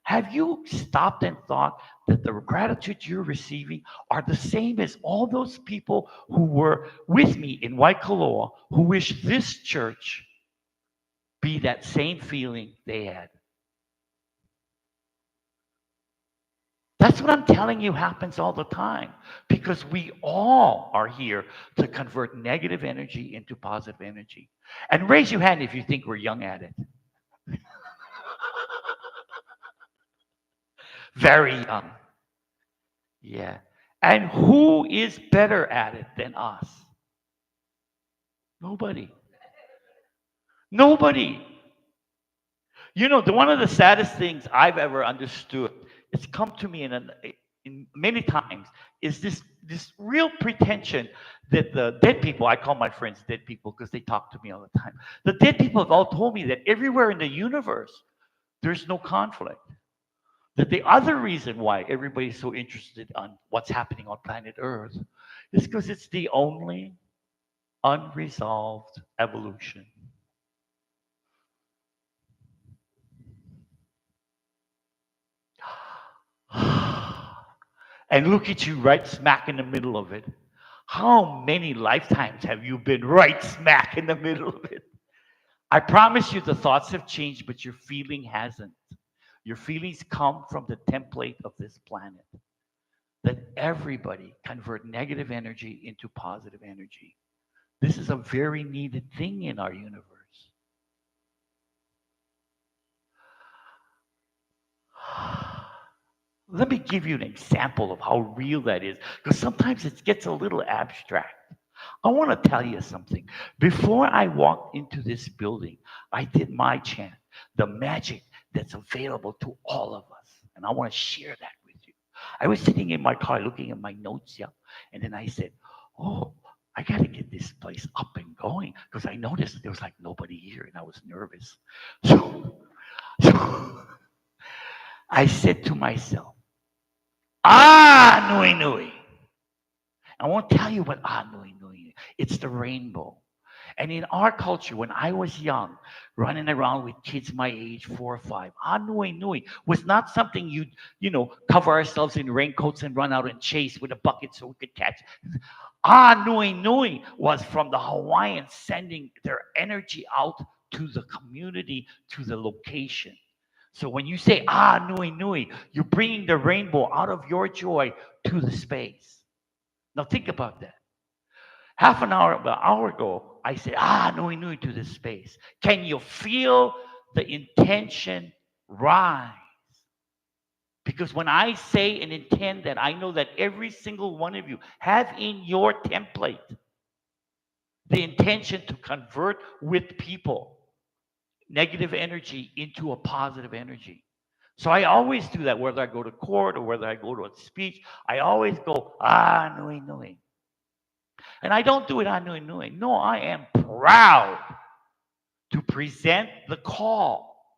have you stopped and thought that the gratitude you're receiving are the same as all those people who were with me in Waikoloa who wish this church be that same feeling they had? That's what I'm telling you happens all the time because we all are here to convert negative energy into positive energy. And raise your hand if you think we're young at it. Very young. Yeah. And who is better at it than us? Nobody. Nobody. You know, one of the saddest things I've ever understood, it's come to me in many times is this real pretension that the dead people, I call my friends dead people because they talk to me all the time. The dead people have all told me that everywhere in the universe there's no conflict. That the other reason why everybody's so interested on what's happening on planet Earth is because it's the only unresolved evolution. And look at you right smack in the middle of it. How many lifetimes have you been right smack in the middle of it? I promise you the thoughts have changed, but your feeling hasn't. Your feelings come from the template of this planet that everybody convert negative energy into positive energy. This is a very needed thing in our universe. Let me give you an example of how real that is, because sometimes it gets a little abstract. I want to tell you something. Before I walked into this building, I did my chant, the magic that's available to all of us. And I want to share that with you. I was sitting in my car looking at my notes, yeah, and then I said, oh, I got to get this place up and going because I noticed there was like nobody here and I was nervous. So I said to myself, Nui Nui. I won't tell you what Nui Nui is. It's the rainbow. And in our culture, when I was young, running around with kids my age, 4 or 5, Nui Nui was not something cover ourselves in raincoats and run out and chase with a bucket so we could catch. Nui Nui was from the Hawaiians sending their energy out to the community, to the location. So when you say Nui Nui, you're bringing the rainbow out of your joy to the space. Now think about that. Half an hour ago, I said, Nui Nui to this space. Can you feel the intention rise? Because when I say and intend that, I know that every single one of you have in your template the intention to convert with people negative energy into a positive energy. So I always do that, whether I go to court or whether I go to a speech. I always go, Nui Nui. And I don't do it Nui Nui. No, I am proud to present the call.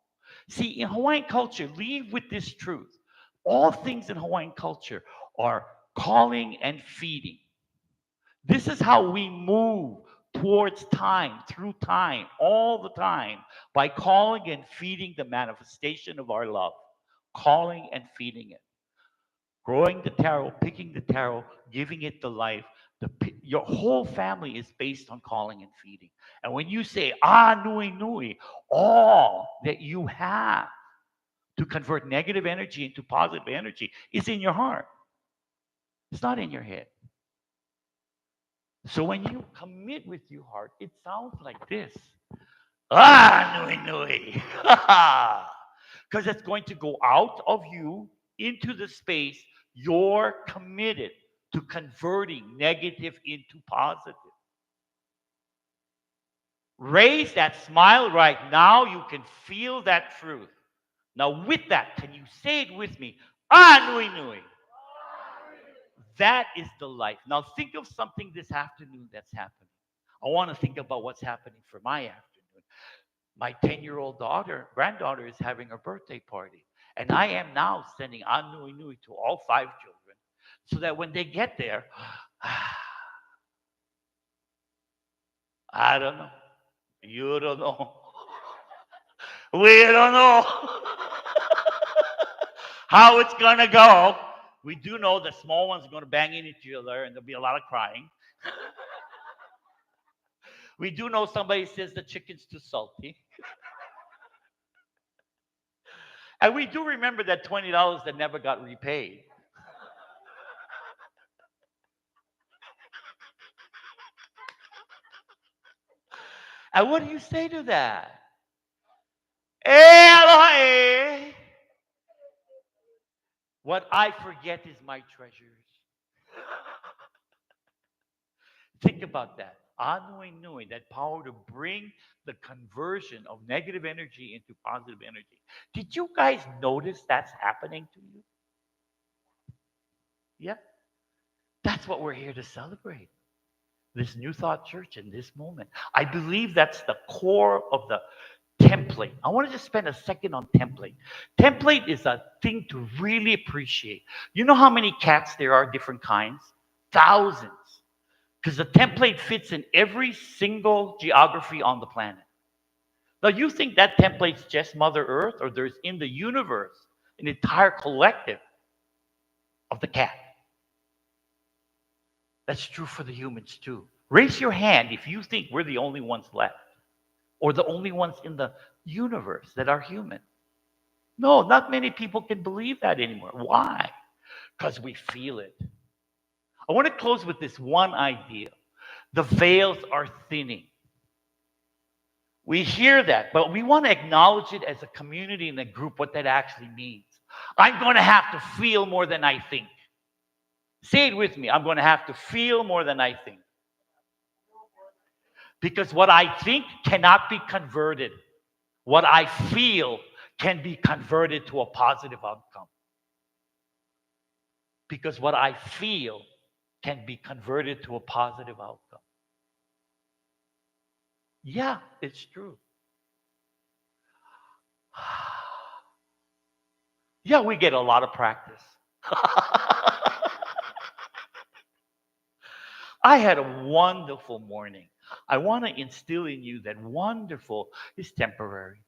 See, in Hawaiian culture, leave with this truth. All things in Hawaiian culture are calling and feeding. This is how we move towards time, through time, all the time, by calling and feeding the manifestation of our love. Calling and feeding it. Growing the taro, picking the taro, giving it the life. Your whole family is based on calling and feeding. And when you say, Nui Nui, all that you have to convert negative energy into positive energy is in your heart. It's not in your head. So when you commit with your heart, it sounds like this. Nui Nui. Because it's going to go out of you into the space you're committed to converting negative into positive. Raise that smile right now. You can feel that truth. Now, with that, can you say it with me? Nui Nui. That is the life. Now, think of something this afternoon that's happening. I want to think about what's happening for my afternoon. My 10-year-old granddaughter is having her birthday party. And I am now sending Nui Nui to all 5 children so that when they get there, I don't know. You don't know. We don't know how it's going to go. We do know the small ones are going to bang into each other and there'll be a lot of crying. We do know somebody says the chicken's too salty. And we do remember that $20 that never got repaid. And what do you say to that? Aloha. What I forget is my treasures. Think about that. Nui Nui, that power to bring the conversion of negative energy into positive energy. Did you guys notice that's happening to you? Yeah. That's what we're here to celebrate. This New Thought Church in this moment. I believe that's the core of the template. I want to just spend a second on template. Template is a thing to really appreciate. You know how many cats there are, different kinds? Thousands. Because the template fits in every single geography on the planet. Now, you think that template's just Mother Earth, or there's in the universe an entire collective of the cat? That's true for the humans too. Raise your hand if you think we're the only ones left, or the only ones in the universe that are human. No, not many people can believe that anymore. Why? Because we feel it. I want to close with this one idea. The veils are thinning. We hear that, but we want to acknowledge it as a community and a group, what that actually means. I'm going to have to feel more than I think. Say it with me. I'm going to have to feel more than I think. Because what I think cannot be converted. What I feel can be converted to a positive outcome. Because what I feel can be converted to a positive outcome. Yeah, it's true. Yeah, we get a lot of practice. I had a wonderful morning. I want to instill in you that wonderful is temporary.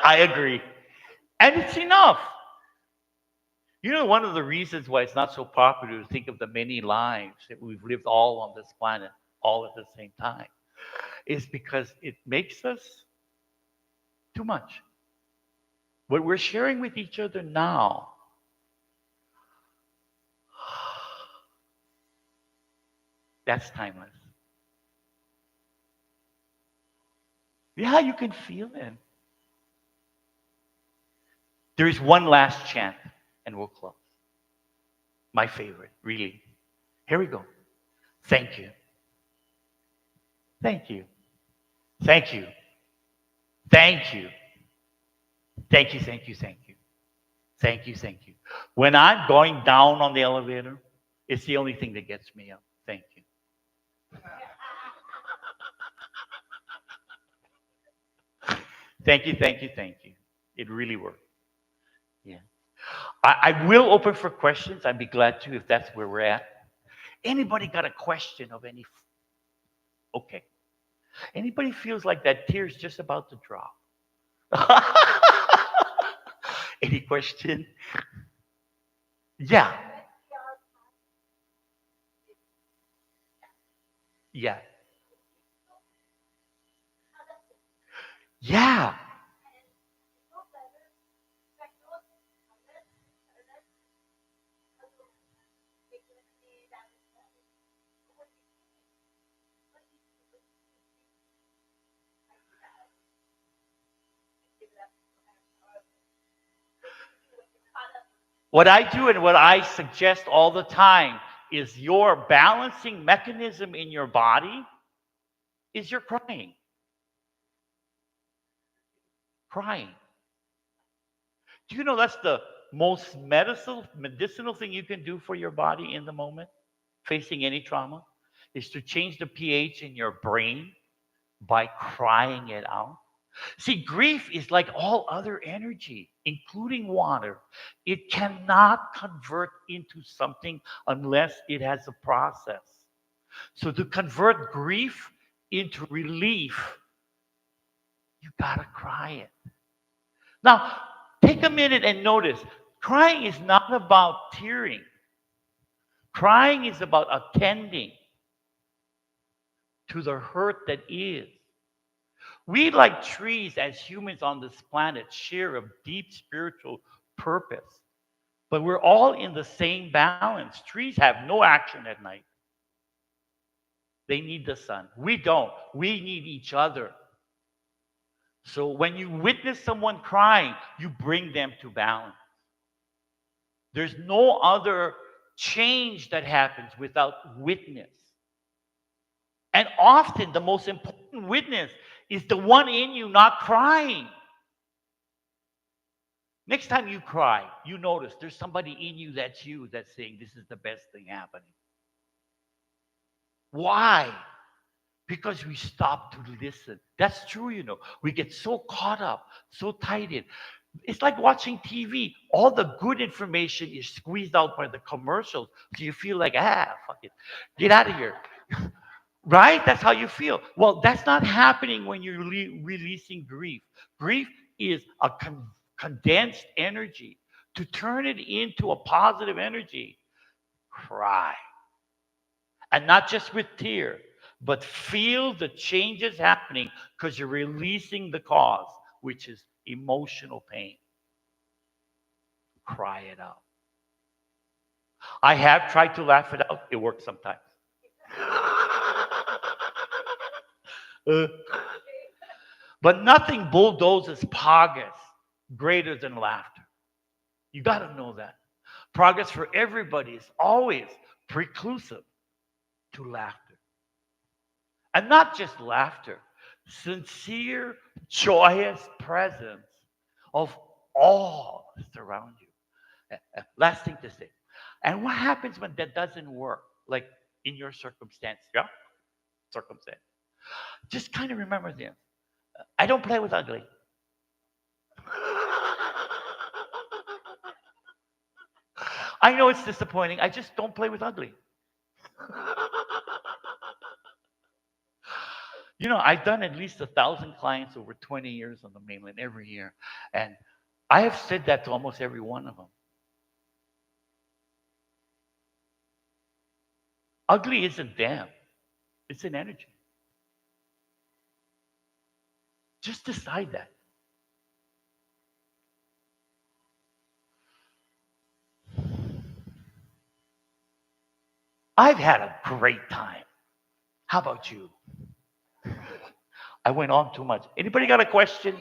I agree. And it's enough. You know, one of the reasons why it's not so popular to think of the many lives that we've lived all on this planet, all at the same time, is because it makes us too much. What we're sharing with each other now, that's timeless. Yeah, you can feel it. There is one last chant, and we'll close. My favorite, really. Here we go. Thank you. Thank you. Thank you. Thank you. Thank you, thank you, thank you. Thank you, thank you. When I'm going down on the elevator, it's the only thing that gets me up. Thank you. Thank you, thank you, thank you. It really worked. Yeah. I will open for questions. I'd be glad to if that's where we're at. Anybody got a question of any? Okay. Anybody feels like that tear's just about to drop? Any question? Yeah. Yeah. Yeah. What I do and what I suggest all the time is your balancing mechanism in your body is your crying. Crying. Do you know that's the most medicinal thing you can do for your body in the moment, facing any trauma, is to change the pH in your brain by crying it out. See, grief is like all other energy, including water. It cannot convert into something unless it has a process. So to convert grief into relief, you gotta cry it. Now, take a minute and notice, crying is not about tearing. Crying is about attending to the hurt that is. We, like trees, as humans on this planet, share a deep spiritual purpose. But we're all in the same balance. Trees have no action at night. They need the sun. We don't. We need each other. So when you witness someone crying, you bring them to balance. There's no other change that happens without witness. And often the most important witness is the one in you not crying. Next time you cry, you notice there's somebody in you that's saying, this is the best thing happening. Why? Because we stop to listen. That's true, you know. We get so caught up, so tied in. It's like watching TV. All the good information is squeezed out by the commercials. So you feel like, fuck it. Get out of here. Right? That's how you feel. Well, that's not happening when you're releasing grief. Grief is a condensed energy. To turn it into a positive energy, cry. And not just with tears, but feel the changes happening because you're releasing the cause, which is emotional pain. Cry it out. I have tried to laugh it out. It works sometimes. But nothing bulldozes progress greater than laughter. You got to know that. Progress for everybody is always preclusive to laughter. And not just laughter, sincere, joyous presence of all that's around you. Last thing to say. And what happens when that doesn't work? Like in your circumstance, yeah? Circumstance. Just kind of remember this. I don't play with ugly. I know it's disappointing. I just don't play with ugly. You know, I've done at least 1,000 clients over 20 years on the mainland every year. And I have said that to almost every one of them. Ugly isn't them. It's an energy. Just decide that. I've had a great time. How about you? I went on too much. Anybody got a question?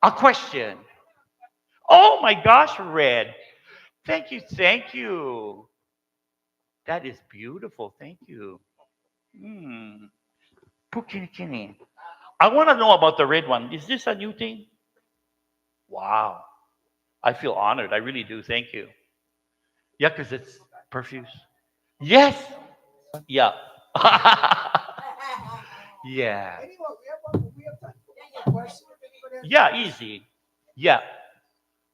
A question. Oh my gosh, Red. Thank you, thank you. That is beautiful. Thank you. Pukini. I want to know about the red one. Is this a new thing? Wow. I feel honored. I really do. Thank you. Yeah, because it's profuse. Yes. Yeah. Yeah. Yeah, easy. Yeah.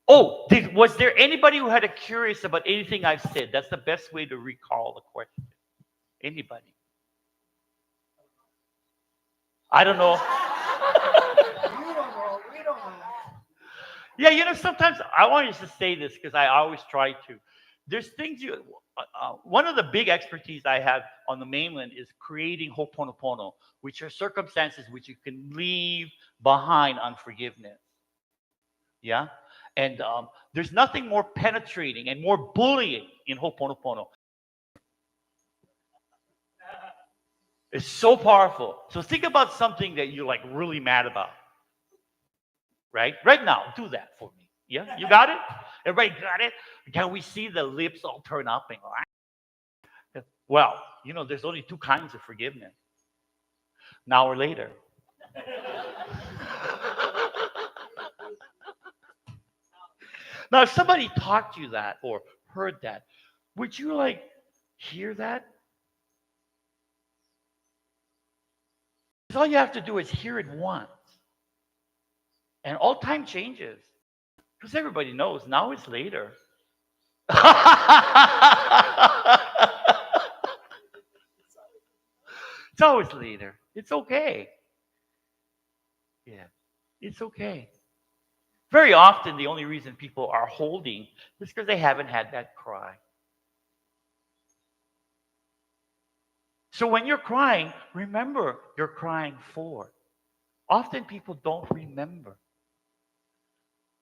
Oh, was there anybody who had a curious about anything I've said? That's the best way to recall a question. Anybody? I don't know. Yeah, you know, sometimes I want to say this because I always try to. There's things one of the big expertise I have on the mainland is creating Ho'oponopono, which are circumstances which you can leave behind unforgiveness. Yeah? And there's nothing more penetrating and more bullying in Ho'oponopono. It's so powerful. So think about something that you're like really mad about. Right? Right now, do that for me. Yeah? You got it? Everybody got it? Can we see the lips all turn up and well, you know, there's only two kinds of forgiveness. Now or later. Now, if somebody taught you that or heard that, would you like hear that? All you have to do is hear it once. And all time changes. Because everybody knows now it's later. It's always later. It's okay. Yeah, it's okay. Very often, the only reason people are holding is because they haven't had that cry. So when you're crying, remember you're crying for. Often people don't remember.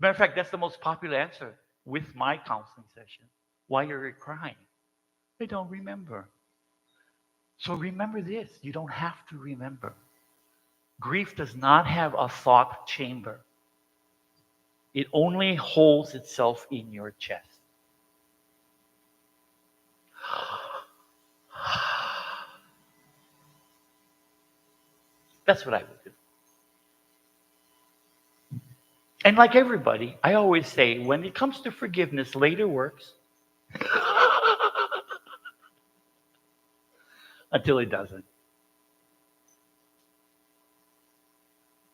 Matter of fact, that's the most popular answer with my counseling session. Why are you crying? They don't remember. So remember this, you don't have to remember. Grief does not have a thought chamber. It only holds itself in your chest. That's what I would do. And like everybody, I always say when it comes to forgiveness, later works until it doesn't.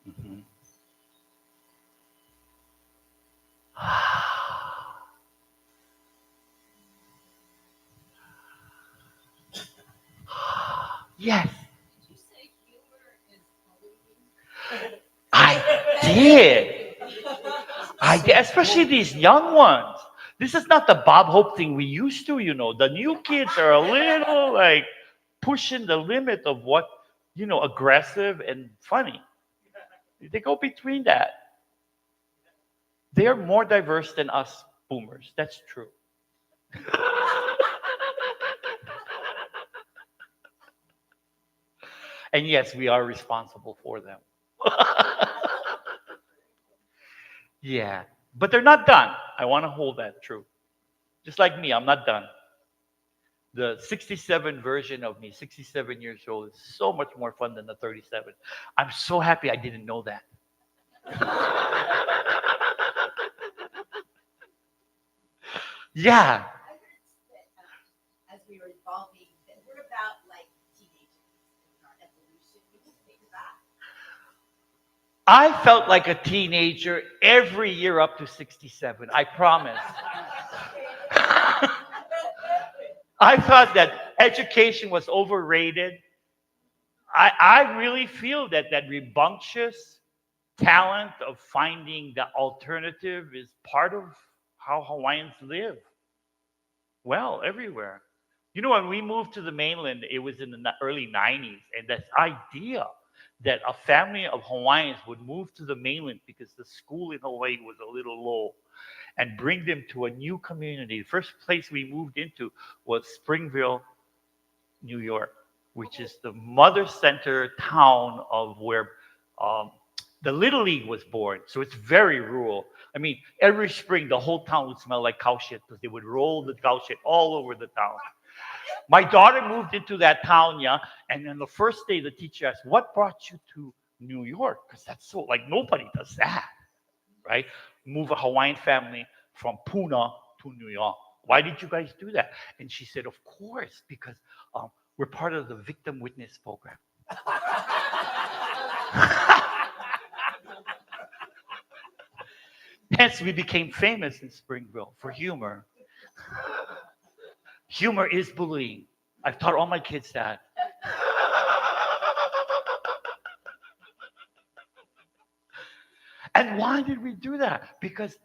Mhm. Yes, I did. I did, especially these young ones. This is not the Bob Hope thing we used to, you know. The new kids are a little like pushing the limit of what, aggressive and funny. They go between that. They are more diverse than us boomers. That's true. And yes, we are responsible for them. Yeah. But they're not done. I want to hold that true. Just like me, I'm not done. The 67 version of me, 67 years old, is so much more fun than the 37. I'm so happy I didn't know that. Yeah. As we were evolving, we're about like teenagers in our evolution. We just think about. I felt like a teenager every year up to 67. I promise. I thought that education was overrated. I really feel that rambunctious talent of finding the alternative is part of how Hawaiians live. Well, everywhere. When we moved to the mainland, it was in the early 90s, and this idea that a family of Hawaiians would move to the mainland because the school in Hawaii was a little low and bring them to a new community. The first place we moved into was Springville, New York, which is the mother center town of where um, the Little League was born. So it's very rural. I mean, every spring the whole town would smell like cow shit because they would roll the cow shit all over the town. My daughter moved into that town, yeah, and then the first day the teacher asked, "What brought you to New York?" Because that's so like nobody does that, right? Move a Hawaiian family from Puna to New York. Why did you guys do that? And she said, "Of course, because we're part of the victim witness program." Hence, we became famous in Springville for humor. Humor is bullying. I've taught all my kids that. And why did we do that? Because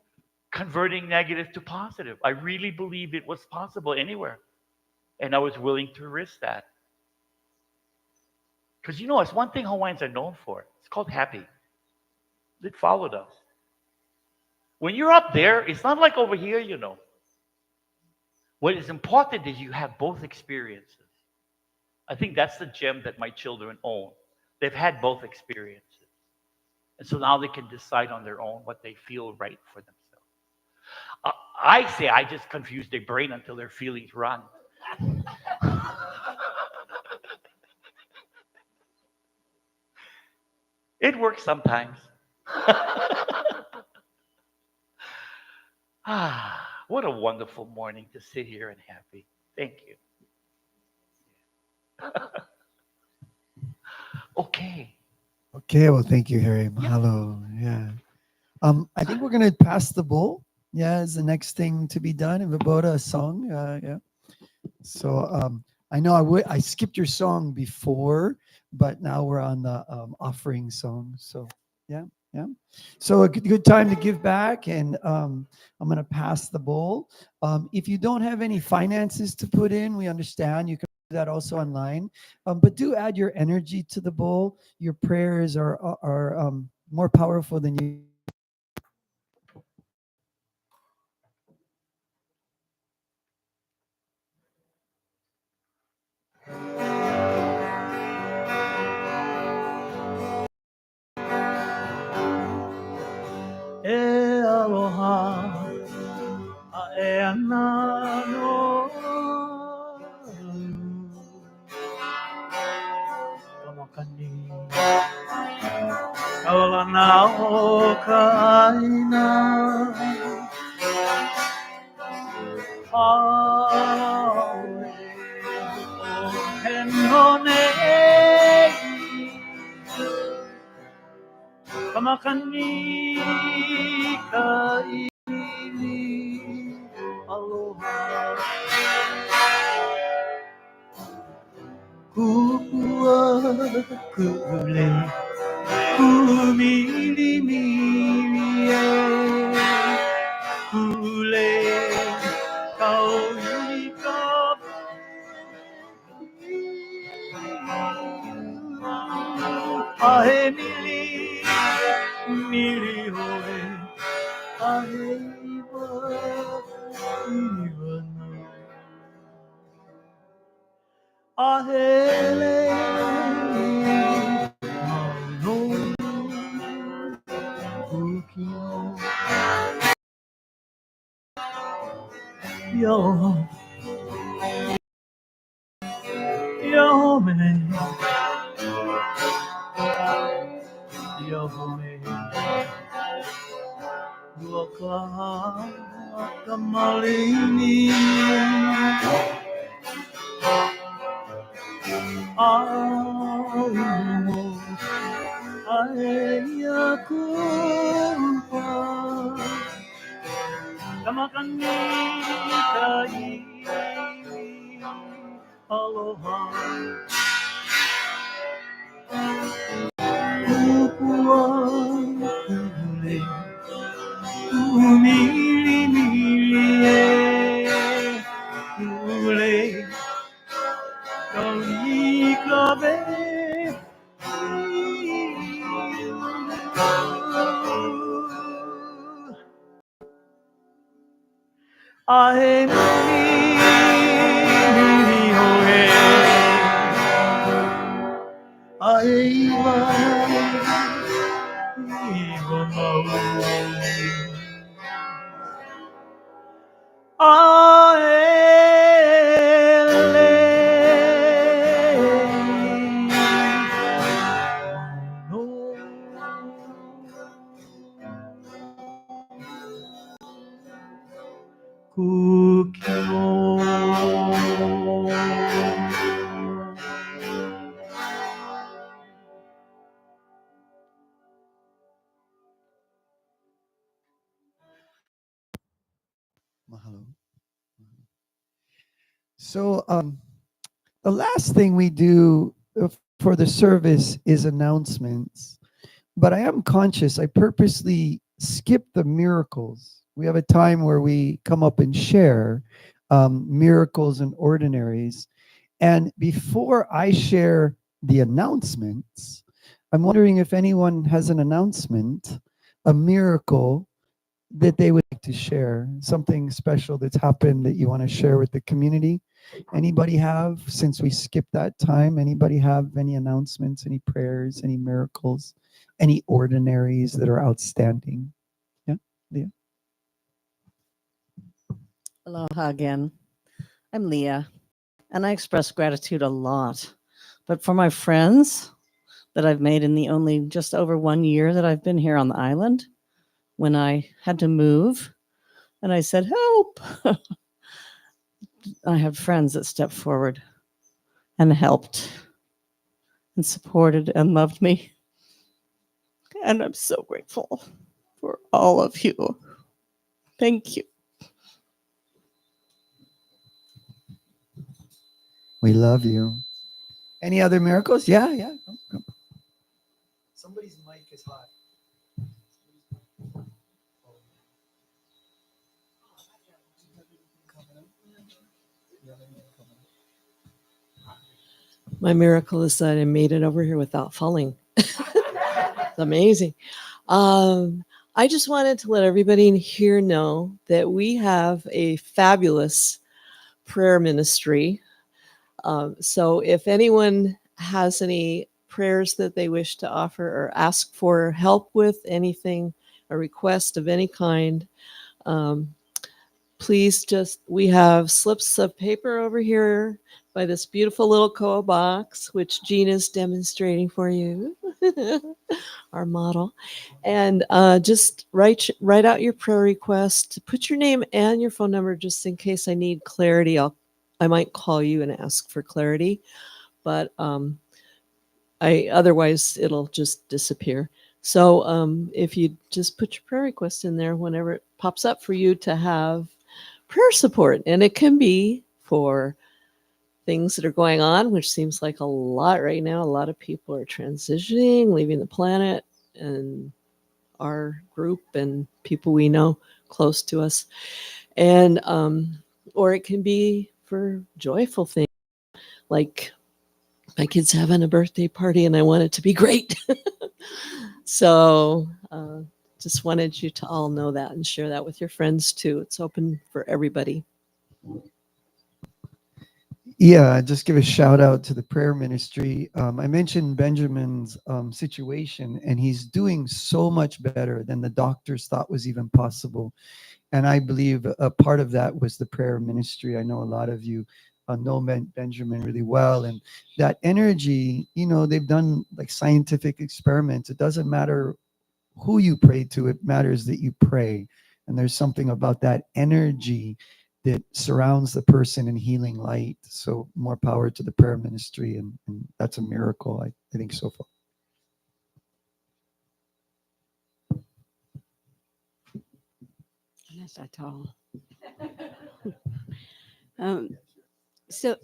converting negative to positive. I really believe it was possible anywhere. And I was willing to risk that. Because it's one thing Hawaiians are known for. It's called happy. It followed us. When you're up there, it's not like over here. What is important is you have both experiences. I think that's the gem that my children own. They've had both experiences. And so now they can decide on their own what they feel right for themselves. I say I just confuse their brain until their feelings run. It works sometimes. What a wonderful morning to sit here and happy. Thank you. Okay. Okay, well, thank you, Harry. Mahalo. Yeah. I think we're gonna pass the bowl. Yeah, is the next thing to be done. In Vaboda, a song. Yeah. So I know I skipped your song before, but now we're on the offering song. So yeah. So a good time to give back, and I'm gonna pass the bowl. If you don't have any finances to put in, we understand. You can do that also online, but do add your energy to the bowl. Your prayers are more powerful than you. E aloha a e ana no kamakani o kaina Aue o henone Kamakani ka ini aloha Kukua kule kumili mili e Kule kaui ka Ahe mili mili hoe Ahe iwa iwa Ahele no ukino yo yo me yo me waka kamalini Aumo aeya kumpa Kamakani kai aloha Kukua kule Umili mili e Kule Kaui kabe Ahe mili hoe Ahe iwa iwa mau Mahalo. So, the last thing we do for the service is announcements. But I am conscious, I purposely skip the miracles. We have a time where we come up and share miracles and ordinaries. And before I share the announcements, I'm wondering if anyone has an announcement, a miracle that they would like to share, something special that's happened that you want to share with the community. Anybody have, since we skipped that time, anybody have any announcements, any prayers, any miracles, any ordinaries that are outstanding? Yeah, Leah. Aloha again. I'm Leah, and I express gratitude a lot. But for my friends that I've made in the only just over 1 year that I've been here on the island, when I had to move and I said, help, I had friends that stepped forward and helped and supported and loved me. And I'm so grateful for all of you. Thank you. We love you. Any other miracles? Yeah, yeah. Come. Somebody's mic is hot. My miracle is that I made it over here without falling. It's amazing. I just wanted to let everybody in here know that we have a fabulous prayer ministry. So if anyone has any prayers that they wish to offer or ask for help with anything, a request of any kind, please we have slips of paper over here by this beautiful little koa box, which Gina's demonstrating for you. our model. And just write out your prayer request. Put your name and your phone number just in case I need clarity. I might call you and ask for clarity, but I otherwise it'll just disappear. So if you just put your prayer request in there whenever it pops up for you to have prayer support, and it can be for things that are going on, which seems like a lot right now. A lot of people are transitioning, leaving the planet, and our group and people we know close to us. And or it can be for joyful things, like my kid's having a birthday party and I want it to be great. So just wanted you to all know that and share that with your friends too. It's open for everybody. Yeah, just give a shout out to the prayer ministry. I mentioned Benjamin's situation, and he's doing so much better than the doctors thought was even possible. And I believe a part of that was the prayer ministry. I know a lot of you know Benjamin really well, and that energy, they've done like scientific experiments. It doesn't matter who you pray to, it matters that you pray. And there's something about that energy that surrounds the person in healing light. So more power to the prayer ministry. And that's a miracle, I think, so far. Not that tall. um, so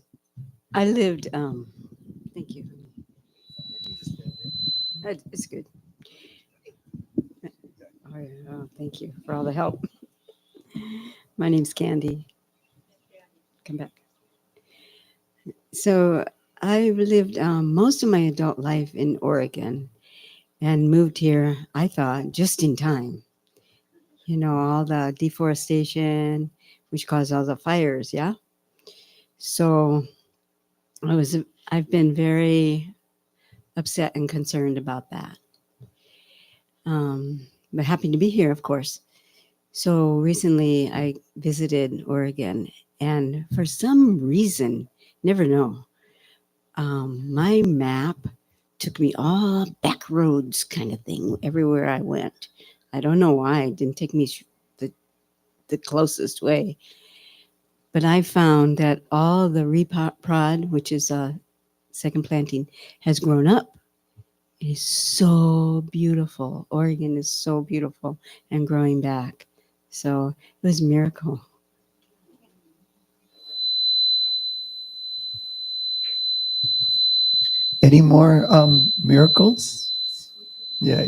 I lived, thank you. It's good. Oh, thank you for all the help. My name's Candy. Come back. So I lived most of my adult life in Oregon and moved here, I thought, just in time. All the deforestation, which caused all the fires, yeah? So I've been very upset and concerned about that. But happy to be here, of course. So recently I visited Oregon, and for some reason, never know, my map took me all back roads kind of thing everywhere I went. I don't know why it didn't take me the closest way. But I found that all the reprod, which is a second planting, has grown up. It is so beautiful. Oregon is so beautiful and growing back. So it was a miracle. Any more miracles? Yeah.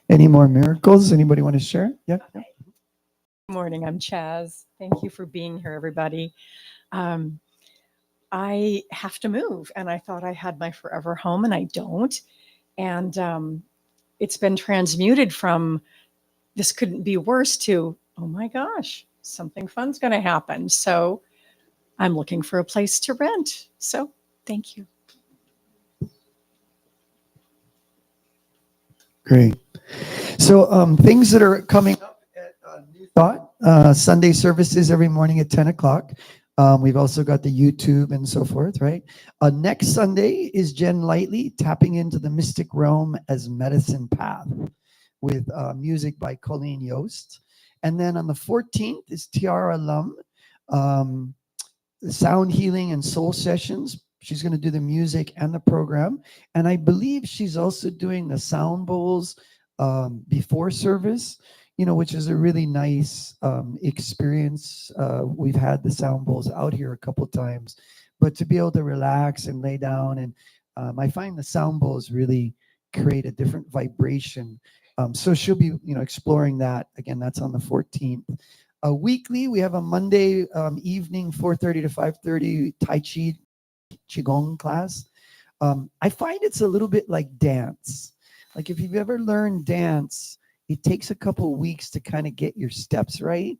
Any more miracles? Anybody want to share? Yeah. Good morning. I'm Chaz. Thank you for being here, everybody. I have to move, and I thought I had my forever home, and I don't. And it's been transmuted from this couldn't be worse to, oh my gosh, something fun's going to happen. So I'm looking for a place to rent. So thank you. Great. So things that are coming up at New Thought, Sunday services every morning at 10 o'clock. We've also got the YouTube and so forth, right? Next Sunday is Jen Lightly, tapping into the mystic realm as medicine path with music by Colleen Yost. And then on the 14th is Tiara Lum, sound healing and soul sessions. She's going to do the music and the program. And I believe she's also doing the sound bowls before service, which is a really nice experience. We've had the sound bowls out here a couple times, but to be able to relax and lay down, and I find the sound bowls really create a different vibration. So she'll be, exploring that. Again, that's on the 14th. Weekly, we have a Monday evening, 4:30 to 5:30 Tai Chi Qigong class. I find it's a little bit like dance. Like if you've ever learned dance, it takes a couple of weeks to kind of get your steps right.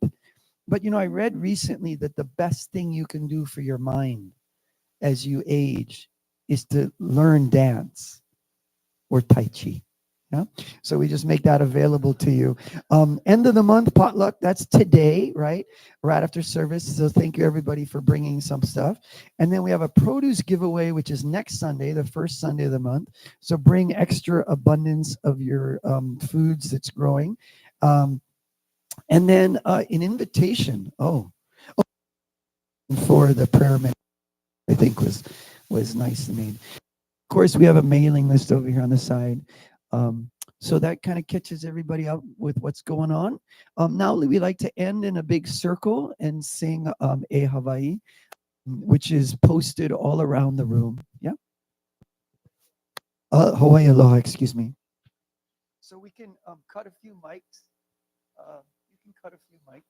But I read recently that the best thing you can do for your mind as you age is to learn dance or Tai Chi. Yeah. So we just make that available to you. End of the month potluck. That's today, right? Right after service. So thank you everybody for bringing some stuff. And then we have a produce giveaway, which is next Sunday, the first Sunday of the month. So bring extra abundance of your foods that's growing. Um, and then an invitation. For the prayer ministry, I think was nicely made. Of course, we have a mailing list over here on the side. So that kind of catches everybody up with what's going on. Now we like to end in a big circle and sing A Hawaii, which is posted all around the room. Yeah. Hawaii Aloha, excuse me. So we can cut a few mics. You can cut a few mics.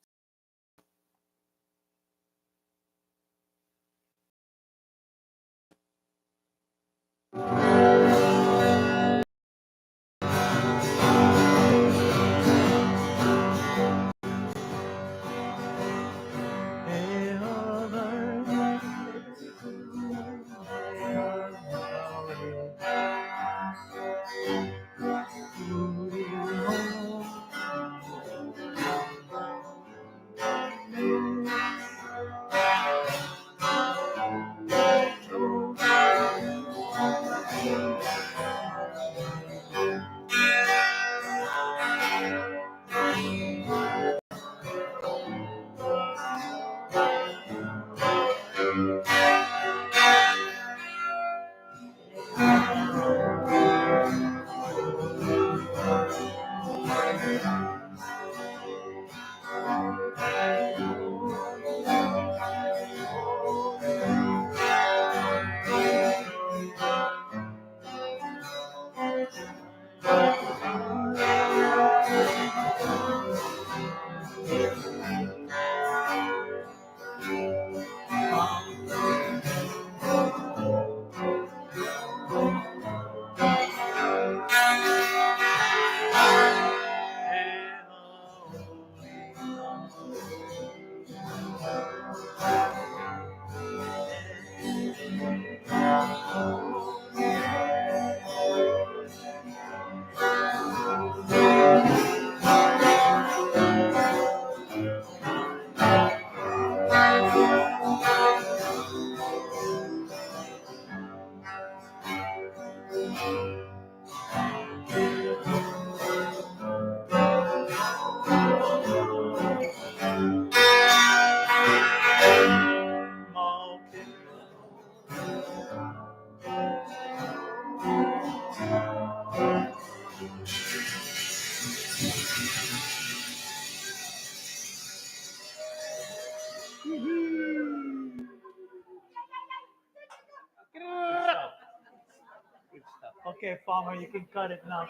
Good stuff. Okay, Farmer, you can cut it now.